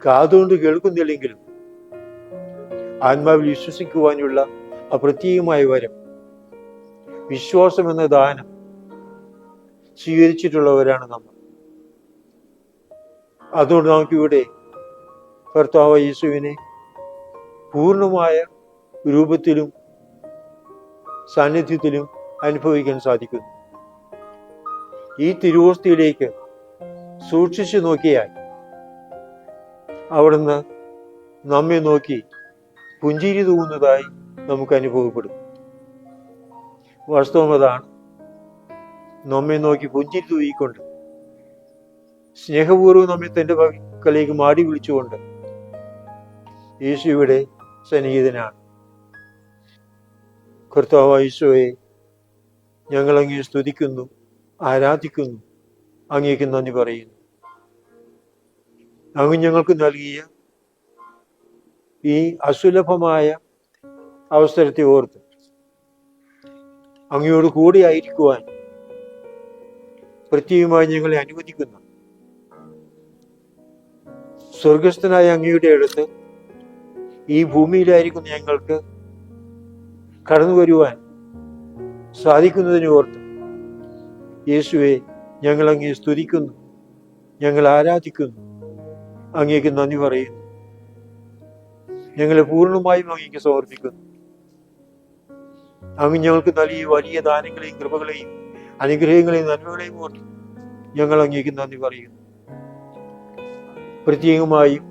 കാതുകൊണ്ട് കേൾക്കുന്നില്ലെങ്കിലും ആത്മാവിൽ വിശ്വസിക്കുവാനുള്ള ആ പ്രത്യേകമായ വരം, വിശ്വാസം എന്ന ദാനം സ്വീകരിച്ചിട്ടുള്ളവരാണ് നമ്മൾ. അതുകൊണ്ട് നമുക്കിവിടെ കർത്താവ് യേശുവിനെ പൂർണ്ണമായ രൂപത്തിലും സാന്നിധ്യത്തിലും അനുഭവിക്കാൻ സാധിക്കുന്നു. ഈ തിരുവോസ്തിയിലേക്ക് സൂക്ഷിച്ചു നോക്കിയാൽ അവിടുന്ന് നമ്മെ നോക്കി പുഞ്ചിരി തൂങ്ങുന്നതായി നമുക്ക് അനുഭവപ്പെടും. വാസ്തവം അതാണ്. നമ്മെ നോക്കി പുഞ്ചിരി തൂയിക്കൊണ്ട് സ്നേഹപൂർവ്വം നമ്മെ തൻ്റെ പക്കലേക്ക് മാടി വിളിച്ചുകൊണ്ട് യേശു ഇവിടെ സന്നിഹിതനാണ്. കർത്താവായ യേശുവേ, ഞങ്ങൾ അങ്ങയെ സ്തുതിക്കുന്നു, ആരാധിക്കുന്നു, അങ്ങേക്ക് നന്ദി പറയുന്നു. അങ്ങ് ഞങ്ങൾക്ക് നൽകിയ ഈ അസുലഭമായ അവസരത്തെ ഓർത്ത് അങ്ങയോട് കൂടെ ആയിരിക്കുവാൻ പ്രത്യേകമായി ഞങ്ങളെ അനുവദിക്കുന്നു. സ്വർഗസ്ഥനായ അങ്ങയുടെ അടുത്ത് ഈ ഭൂമിയിലായിരിക്കുന്ന ഞങ്ങൾക്ക് കടന്നു വരുവാൻ സാധിക്കുന്നതിനെ ഓർത്ത് യേശുവെ, ഞങ്ങൾ അങ്ങയെ സ്തുതിക്കുന്നു, ഞങ്ങൾ ആരാധിക്കുന്നു, അങ്ങേക്ക് നന്ദി പറയുന്നു. ഞങ്ങളെ പൂർണ്ണമായും അങ്ങേക്ക് സമർപ്പിക്കുന്നു. അങ്ങ് ഞങ്ങൾക്ക് നൽകിയ വലിയ ദാനങ്ങളെയും കൃപകളെയും അനുഗ്രഹങ്ങളെയും നന്മകളെയും ഓർത്ത് ഞങ്ങൾ അങ്ങേക്ക് നന്ദി പറയുന്നു. പ്രത്യേകമായും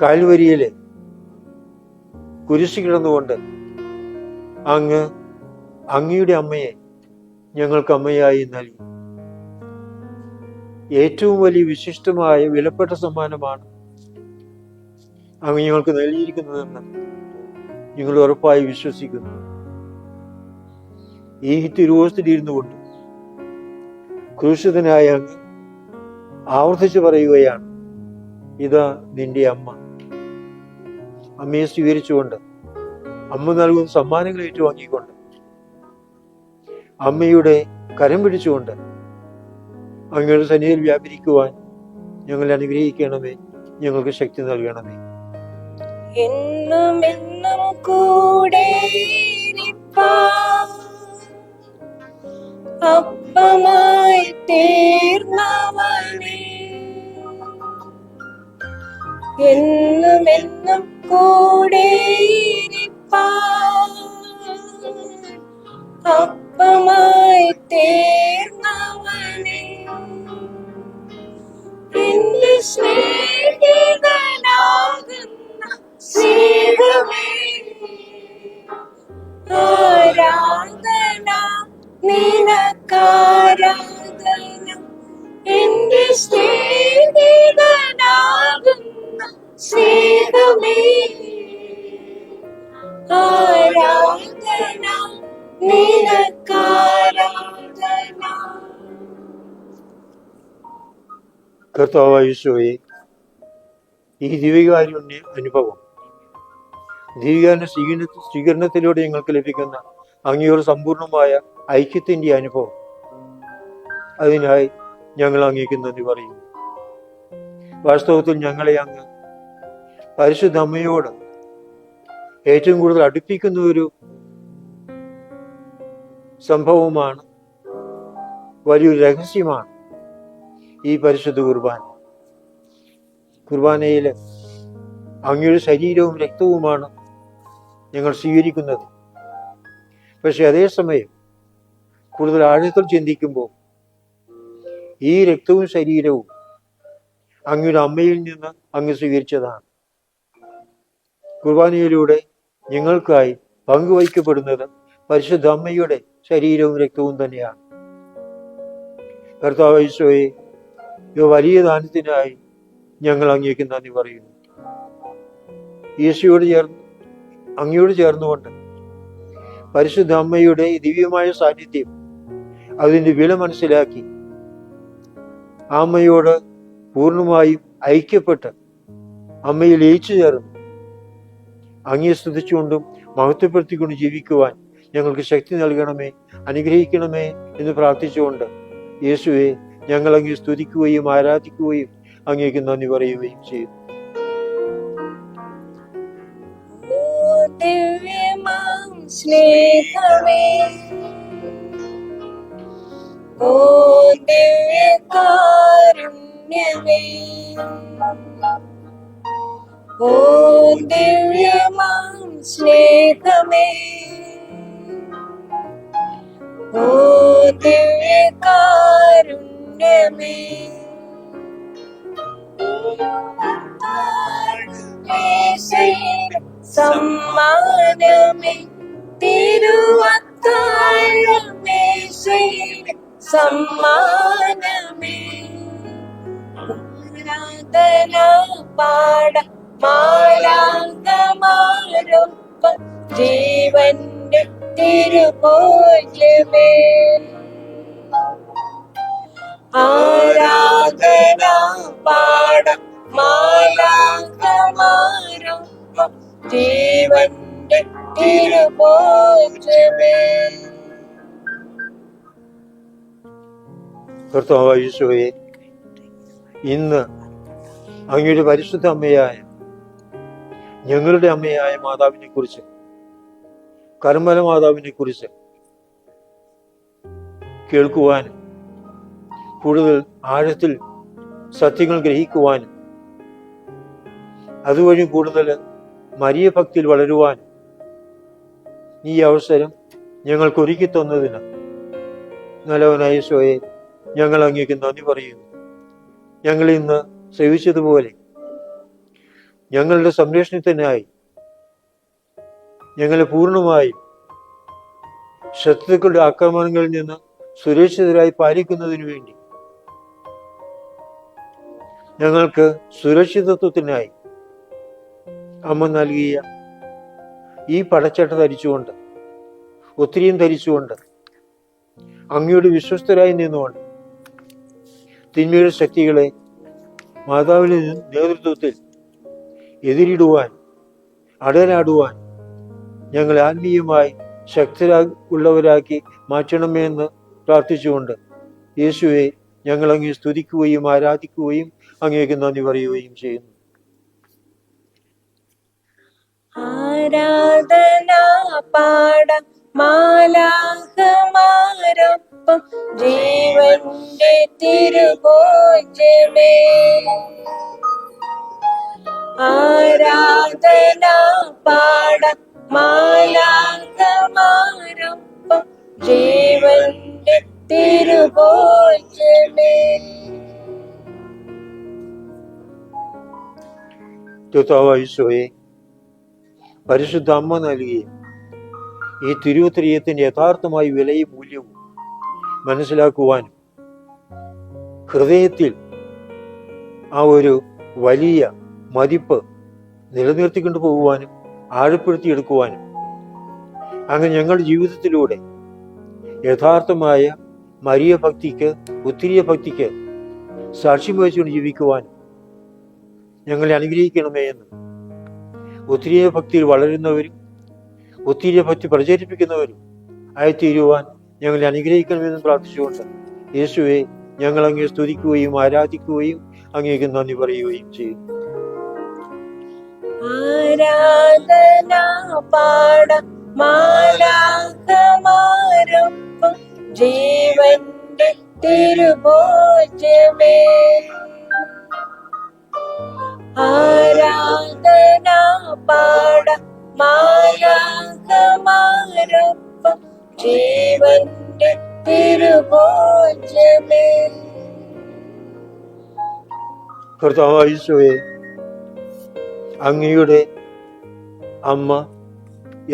കാൽവരിയിലെ കുരിശ് കിടന്നുകൊണ്ട് അങ്ങ് അങ്ങയുടെ അമ്മയെ ഞങ്ങൾക്ക് അമ്മയായി നൽകി. ഏറ്റവും വലിയ വിശിഷ്ടമായ വിലപ്പെട്ട സമ്മാനമാണ് അങ്ങ് ഞങ്ങൾക്ക് നൽകിയിരിക്കുന്നതെന്ന് ഞങ്ങൾ ഉറപ്പായി വിശ്വസിക്കുന്നു. ഈ തിരുവോസ്തിലിരുന്നു കൊണ്ട് ക്രൂശിതനായ അങ്ങ് ആവർത്തിച്ച് പറയുകയാണ്, ഇതാ നിന്റെ അമ്മ. അമ്മയെ സ്വീകരിച്ചുകൊണ്ട്, അമ്മ നൽകുന്ന സമ്മാനങ്ങൾ ഏറ്റുവാങ്ങിക്കൊണ്ട്, അമ്മയുടെ കരം പിടിച്ചുകൊണ്ട് അങ്ങയുടെ സന്നിധിയിൽ വ്യാപരിക്കുവാൻ ഞങ്ങളെ അനുഗ്രഹിക്കണമേ, ഞങ്ങൾക്ക് ശക്തി നൽകണമേ. എന്നും എന്നും കൂടെ അപ്പമായി തീർന്നവനേ, എന്നും എന്നും കൂടെ അപ്പമായി തീർന്നവനേ, എന്റെ സ്നേഹിതനാകുന്ന സ്നേഹമേ, ആരാധന നിനക്കാരാധന എന്റെ സ്നേഹിതനാകുന്ന സ്നേഹമേ. ആരാധന നിനക്കാരാധന. കർത്താവായ യേശുവേ, ഈ ദിവ്യകാരുണ്യ അനുഭവം ദിവ്യാന സ്വീകരണത്തിലൂടെ ഞങ്ങൾക്ക് ലഭിക്കുന്ന അങ്ങയോട് സമ്പൂർണമായ ഐക്യത്തിൻ്റെ അനുഭവം, അതിനായി ഞങ്ങൾ അങ്ങേക്ക് നന്ദി പറയുന്നു. വാസ്തവത്തിൽ ഞങ്ങളെ അങ്ങ് പരിശുദ്ധ അമ്മയോട് ഏറ്റവും കൂടുതൽ അടുപ്പിക്കുന്ന ഒരു സംഭവമാണ്, വലിയൊരു രഹസ്യമാണ് ഈ പരിശുദ്ധ കുർബാന. കുർബാനയിൽ അങ്ങയുടെ ശരീരവും രക്തവുമാണ് ഞങ്ങൾ സ്വീകരിക്കുന്നത്. പക്ഷെ അതേസമയം കൂടുതൽ ആഴത്തിൽ ചിന്തിക്കുമ്പോൾ ഈ രക്തവും ശരീരവും അങ്ങയുടെ അമ്മയിൽ നിന്ന് അങ്ങ് സ്വീകരിച്ചതാണ്. കുർബാനയിലൂടെ ഞങ്ങൾക്കായി പങ്കുവയ്ക്കപ്പെടുന്നത് പരിശുദ്ധ അമ്മയുടെ ശരീരവും രക്തവും തന്നെയാണ്. കർത്താവ് യേശുവേ, ഈ വലിയ ദാനത്തിനായി ഞങ്ങൾ അങ്ങേക്ക് നന്ദി പറയുന്നു. യേശുയോട് അങ്ങയോട് ചേർന്നുകൊണ്ട് പരിശുദ്ധ അമ്മയുടെ ദിവ്യമായ സാന്നിധ്യം, അതിൻ്റെ വില മനസ്സിലാക്കി ആ അമ്മയോട് പൂർണ്ണമായും ഐക്യപ്പെട്ട് അമ്മയിൽ ലയിച്ചു ചേർന്ന് അങ്ങയെ സ്തുതിച്ചുകൊണ്ടും മഹത്വപ്പെടുത്തിക്കൊണ്ട് ജീവിക്കുവാൻ ഞങ്ങൾക്ക് ശക്തി നൽകണമേ, അനുഗ്രഹിക്കണമേ എന്ന് പ്രാർത്ഥിച്ചുകൊണ്ട് യേശുവെ, ഞങ്ങൾ അങ്ങയെ സ്തുതിക്കുകയും ആരാധിക്കുകയും അങ്ങേക്ക് നന്ദി പറയുകയും ചെയ്യും. ദിവ്യമാം സ്നേഹമേ, ഓ ദിവ്യകാരുണ്യമേ, ഓ ദിവ്യമാം സ്നേഹമേ, ഓ ദിവ്യകാരുണ്യമേ, സമ്മാനമേ, തിരുവത്താഴമേശയിലെ സമ്മാനമേ, ആരാധന പാട മാലാഖമാരൊപ്പം ജീവന്റെ തിരുഭോജ്യമേ, ആരാധന പാട മാലാഖമാരൊപ്പം ജീവന്റെ തിരുഭോജ്യമേ. കർത്താവായ യേശുവേ, ഇന്ന് അങ്ങയുടെ പരിശുദ്ധ അമ്മയായ ഞങ്ങളുടെ അമ്മയായ മാതാവിനെ കുറിച്ച്, കർമ്മല മാതാവിനെ കുറിച്ച് കേൾക്കുവാനും കൂടുതൽ ആഴത്തിൽ സത്യങ്ങൾ ഗ്രഹിക്കുവാനും അതുവഴി കൂടുതൽ മരിയ ഭക്തിയിൽ വളരുവാനും ഈ അവസരം ഞങ്ങൾക്ക് ഒരുക്കി തന്നതിന് നല്ലവനായ യേശുവേ, ഞങ്ങൾ അങ്ങേക്ക് നന്ദി പറയുന്നു. ഞങ്ങൾ ഇന്ന് സേവിച്ചതുപോലെ ഞങ്ങളുടെ സംരക്ഷണത്തിനായി ഞങ്ങളെ പൂർണ്ണമായും ശത്രുക്കളുടെ ആക്രമണങ്ങളിൽ നിന്ന് സുരക്ഷിതരായി പാലിക്കുന്നതിനു വേണ്ടി ഞങ്ങൾക്ക് സുരക്ഷിതത്വത്തിനായി അമ്മ നൽകിയ ഈ പടച്ചട്ട ധരിച്ചുകൊണ്ട്, ഒത്തിരിയും ധരിച്ചുകൊണ്ട്, അങ്ങയുടെ വിശ്വസ്തരായി നിന്നുകൊണ്ട് തിന്മയുടെ ശക്തികളെ മാതാവിന്റെ നേതൃത്വത്തിൽ എതിരിടുവാൻ, അടരാടുവാൻ ഞങ്ങളെ ആത്മീയമായി ഉള്ളവരാക്കി മാറ്റണമേ എന്ന് പ്രാർത്ഥിച്ചുകൊണ്ട് യേശുവെ, ഞങ്ങൾ അങ്ങേ സ്തുതിക്കുകയും ആരാധിക്കുകയും അങ്ങേക്ക് നന്ദി പറയുകയും ചെയ്യുന്നു. ആരാധന പാട മാലാഖമാരൊപ്പം ജീവന്റെ തിരുഭോജ്യമേ, ആരാധന പാട മാലാഖമാരൊപ്പം ജീവന്റെ തിരുഭോജ്യമേ. കർത്താവായ യേശുവേ, പരിശുദ്ധ അമ്മ നൽകിയ ഈ തിരുവുത്തരീയത്തിൻ്റെ യഥാർത്ഥമായ വിലയും മൂല്യവും മനസ്സിലാക്കുവാനും ഹൃദയത്തിൽ ആ ഒരു വലിയ മതിപ്പ് നിലനിർത്തിക്കൊണ്ടു പോകുവാനും ആഴപ്പെടുത്തിയെടുക്കുവാനും അങ്ങനെ ഞങ്ങളുടെ ജീവിതത്തിലൂടെ യഥാർത്ഥമായ മരിയ ഭക്തിക്ക്, ഉത്തിരിയ ഭക്തിക്ക് സാക്ഷ്യം വഹിച്ചുകൊണ്ട് ജീവിക്കുവാനും ഞങ്ങളെ അനുഗ്രഹിക്കണമേ എന്ന് ഉത്തിരിയ ഭക്തിയിൽ വളരുന്നവരും ഉത്തിരിയ ഭക്തി പ്രചരിപ്പിക്കുന്നവരും ആയിത്തീരുവാൻ ഞങ്ങളെ അനുഗ്രഹിക്കണമെന്ന് പ്രാർത്ഥിച്ചുകൊണ്ട് യേശുവെ ഞങ്ങൾ അങ്ങേ സ്തുതിക്കുകയും ആരാധിക്കുകയും അങ്ങേക്ക് നന്ദി പറയുകയും ചെയ്യും. ആരാധന പാട മാലാഖമാരൊപ്പം ജീവന്റെ തിരുഭോജ്യമേ. ആരാധന പാട മാലാഖമാരൊപ്പം ജീവന്റെ തിരുഭോജ്യമേ. കർത്താവായ യേശുവേ, അങ്ങയുടെ അമ്മ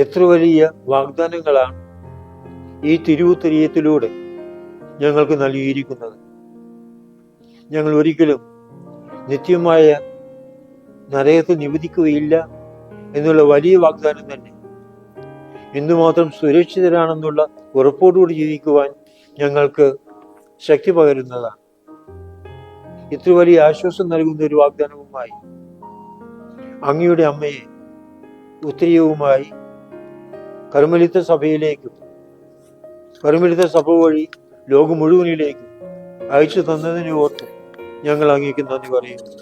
എത്ര വലിയ വാഗ്ദാനങ്ങളാണ് ഈ തിരുവുത്തരീയത്തിലൂടെ ഞങ്ങൾക്ക് നൽകിയിരിക്കുന്നത്. ഞങ്ങൾ ഒരിക്കലും നിത്യമായ നരകത്തിൽ നിവദിക്കുകയില്ല എന്നുള്ള വലിയ വാഗ്ദാനം തന്നെ എന്തുമാത്രം സുരക്ഷിതരാണെന്നുള്ള ഉറപ്പോടുകൂടി ജീവിക്കുവാൻ ഞങ്ങൾക്ക് ശക്തി പകരുന്നതാണ്. ഇത്ര വലിയ ആശ്വാസം നൽകുന്ന ഒരു വാഗ്ദാനവുമായി അങ്ങയുടെ അമ്മയെ ഉത്തരീയവുമായി കർമ്മലിത്ത സഭയിലേക്കും കർമ്മലിത്ത സഭ വഴി ലോകം മുഴുവനിലേക്കും അയച്ചു തന്നതിനെ ഓർത്ത് ഞങ്ങൾ അങ്ങേക്ക് നന്ദി പറയുന്നു.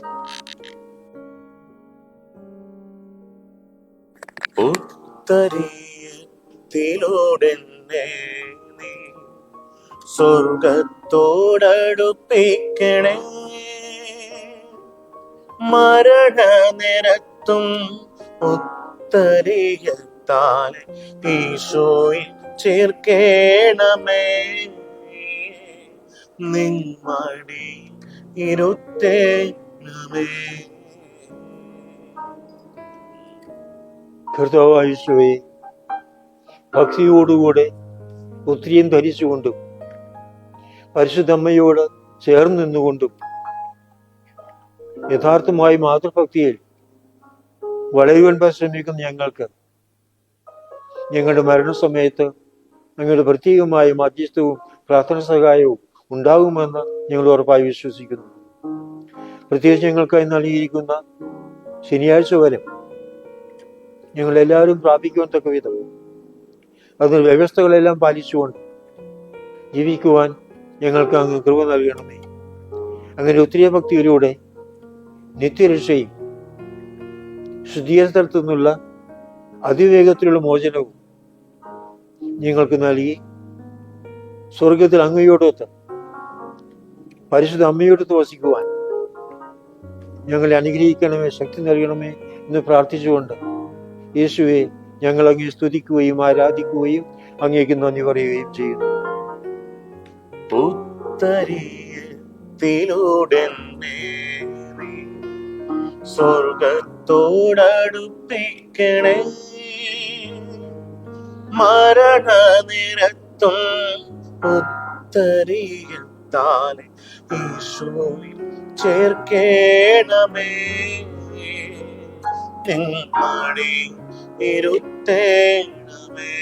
ഉത്തരീയത്തിലൂടെ സ്വർഗത്തോടടുപ്പിക്കണേ, മരണനിരത്തും ഉത്തരീയത്താൽ ഈശോയിൽ ചേർക്കേണമേ. നിമ്മടി ഇരുത്തേണമേ. കർത്താവായ യേശുവേ, ഭക്തിയോടുകൂടെ ഉത്തരീയം ധരിച്ചുകൊണ്ടും പരിശുദ്ധമ്മയോട് ചേർന്ന് നിന്നുകൊണ്ടും യഥാർത്ഥമായി മാതൃഭക്തിയിൽ വളരുവാൻ പരിശ്രമിക്കുന്ന ഞങ്ങൾക്ക് ഞങ്ങളുടെ മരണസമയത്ത് ഞങ്ങളുടെ പ്രത്യേകമായ മധ്യസ്ഥവും പ്രാർത്ഥന സഹായവും ഉണ്ടാകുമെന്ന് ഞങ്ങൾ ഉറപ്പായി വിശ്വസിക്കുന്നു. പ്രത്യേകിച്ച് ഞങ്ങൾക്കായി നൽകിയിരിക്കുന്ന ശനിയാഴ്ച വരെ ഞങ്ങളെല്ലാവരും പ്രാപിക്കുവാൻ തക്ക വിധം അതിന് വ്യവസ്ഥകളെല്ലാം പാലിച്ചുകൊണ്ട് ജീവിക്കുവാൻ ഞങ്ങൾക്ക് അങ്ങ് കൃപ നൽകണമേ. അങ്ങനെ ഉത്തരീയ ഭക്തിയിലൂടെ നിത്യരക്ഷയും ശുദ്ധീകരണ സ്ഥലത്തു നിന്നുള്ള അതിവേഗത്തിലുള്ള മോചനവും ഞങ്ങൾക്ക് നൽകി സ്വർഗത്തിൽ അങ്ങയോടൊത്ത് പരിശുദ്ധ അമ്മയോടൊത്ത് വസിക്കുവാൻ ഞങ്ങളെ അനുഗ്രഹിക്കണമേ, ശക്തി നൽകണമേ എന്ന് പ്രാർത്ഥിച്ചുകൊണ്ട് യേശുവെ ഞങ്ങൾ അങ്ങേ സ്തുതിക്കുകയും ആരാധിക്കുകയും അങ്ങേക്ക് നന്ദി പറയുകയും ചെയ്യുന്നു. ഉത്തരീയത്തിലൂടെ സ്വർഗത്തോടടുപ്പിക്കണേ, മരണനിരത്തും ഉത്തരീയത്താൽ ഈശോയിൽ ചേർക്കേണമേ. നിമ്മടി ഇരുത്തേണമേ.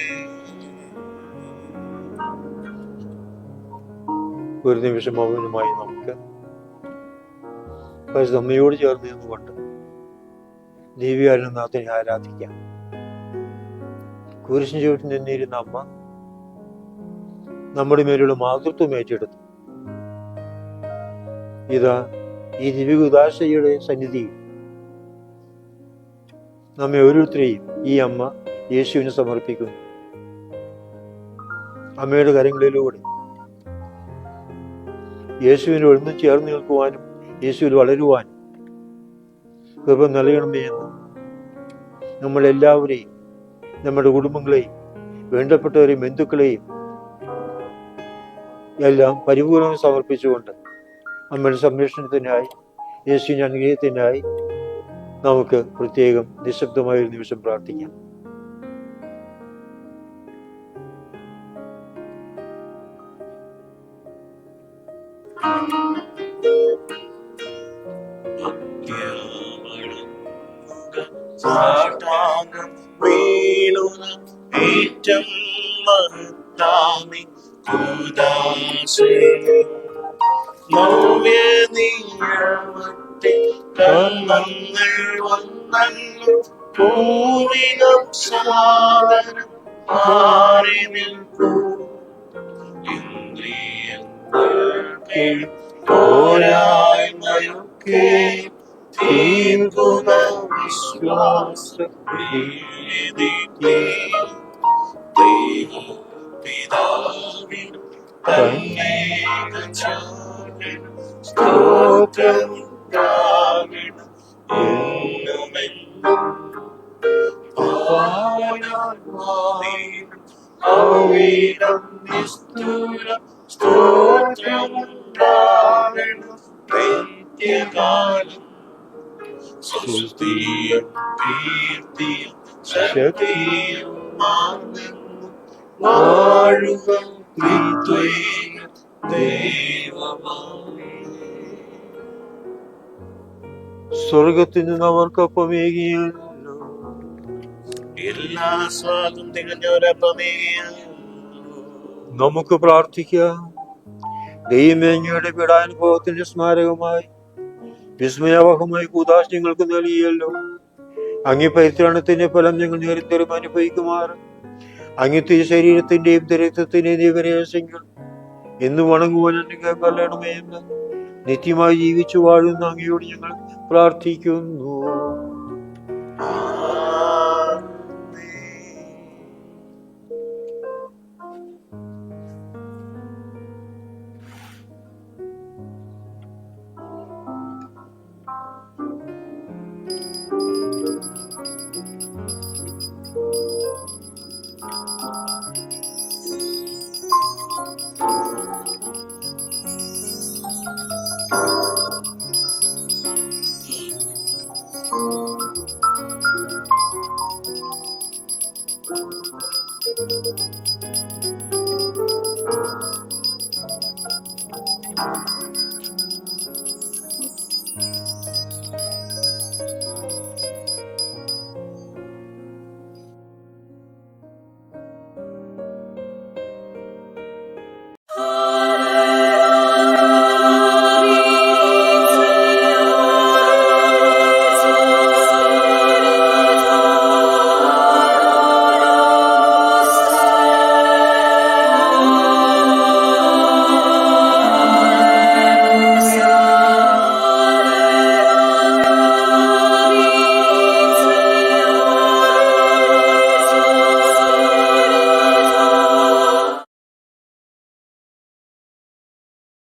ഒരു നിമിഷം മൗനമായി നമുക്ക് പരിശുദ്ധ അമ്മയോട് ചേർന്ന് നിന്നുകൊണ്ട് ദിവ്യാനന്ദത്തിനെ ആരാധിക്കാം. കുരിശിൻ ചുവട്ടിൽ നിന്നിരുന്ന അമ്മ നമ്മുടെ മേലുള്ള മാതൃത്വം ഏറ്റെടുത്തു. ഇതാ ഈ ദിവ്യകുദാശയുടെ സന്നിധിയിൽ നമ്മെ ഓരോരുത്തരെയും ഈ അമ്മ യേശുവിന് സമർപ്പിക്കുന്നു. അമ്മയുടെ കരങ്ങളിലൂടെ യേശുവിനെ ഒഴിഞ്ഞു ചേർന്ന് നിൽക്കുവാനും യേശുവിൽ വളരുവാനും കൃപ നൽകണമേ എന്ന് നമ്മളെല്ലാവരെയും, നമ്മുടെ കുടുംബങ്ങളെയും, വേണ്ടപ്പെട്ടവരെയും, ബന്ധുക്കളെയും എല്ലാം പരിപൂർണമായി സമർപ്പിച്ചുകൊണ്ട് അമ്മയുടെ സംരക്ഷണത്തിനായി, യേശുവിന്റെ അനുഗ്രഹത്തിനായി നമുക്ക് പ്രത്യേകം നിശബ്ദമായ ഒരു നിമിഷം പ്രാർത്ഥിക്കാം. സാഷ്ടാംഗം വീണുന ഏറ്റം മഹത്താമി കൂദാശേ നവ്യ നിയമത്തെ കർമ്മങ്ങൾ വന്നല്ലോ പൂവിനം സാധനം മാറി നിൽക്കൂ ഇന്ദ്രിയങ്ങൾക്ക് പോരായ്മയൊക്കെ തീർക്കുന്ന വിശ്വാസത്തെ ദൈവം പിതാവിനും തന്നേകജാതനും സ്തോത്രമുണ്ടാകണം എന്നുമെന്നും പാവനാത്മാവിനും അവിടം നിസ്തുലം സ്തോത്രമുണ്ടാകണം നിത്യകാലം സ്തുതിയും കീർത്തിയും ശക്തിയും ആനന്ദവും വാഴുക ത്രിത്വൈക ദൈവമേ. സ്വർഗത്തിൽ നിന്ന് അവർക്കൊപ്പമേകിയല്ലോ. എല്ലാ സ്വാദും തികഞ്ഞവരപ്പമേ. നമുക്ക് പ്രാർത്ഥിക്കാം. ദൈവമേങ്ങയുടെ പീഡാനുഭവത്തിന്റെ സ്മാരകമായി വിസ്മയാവഹമായി കൂദാശ ഞങ്ങൾക്ക് നൽകിയല്ലോ. അങ്ങി പരിത്രാണത്തിന്റെ ഫലം ഞങ്ങൾ നിരന്തരം അനുഭവിക്കുമാറ് അങ്ങി തിരു ശരീരത്തിന്റെയും രക്തത്തിന്റെയും ദിവരേശങ്ങൾ എന്ന് വണങ്ങുവാൻ കല്ലണമേ എന്ന് നിത്യമായി ജീവിച്ചു വാഴുന്ന അങ്ങയോട് ഞങ്ങൾ പ്രാർത്ഥിക്കുന്നു.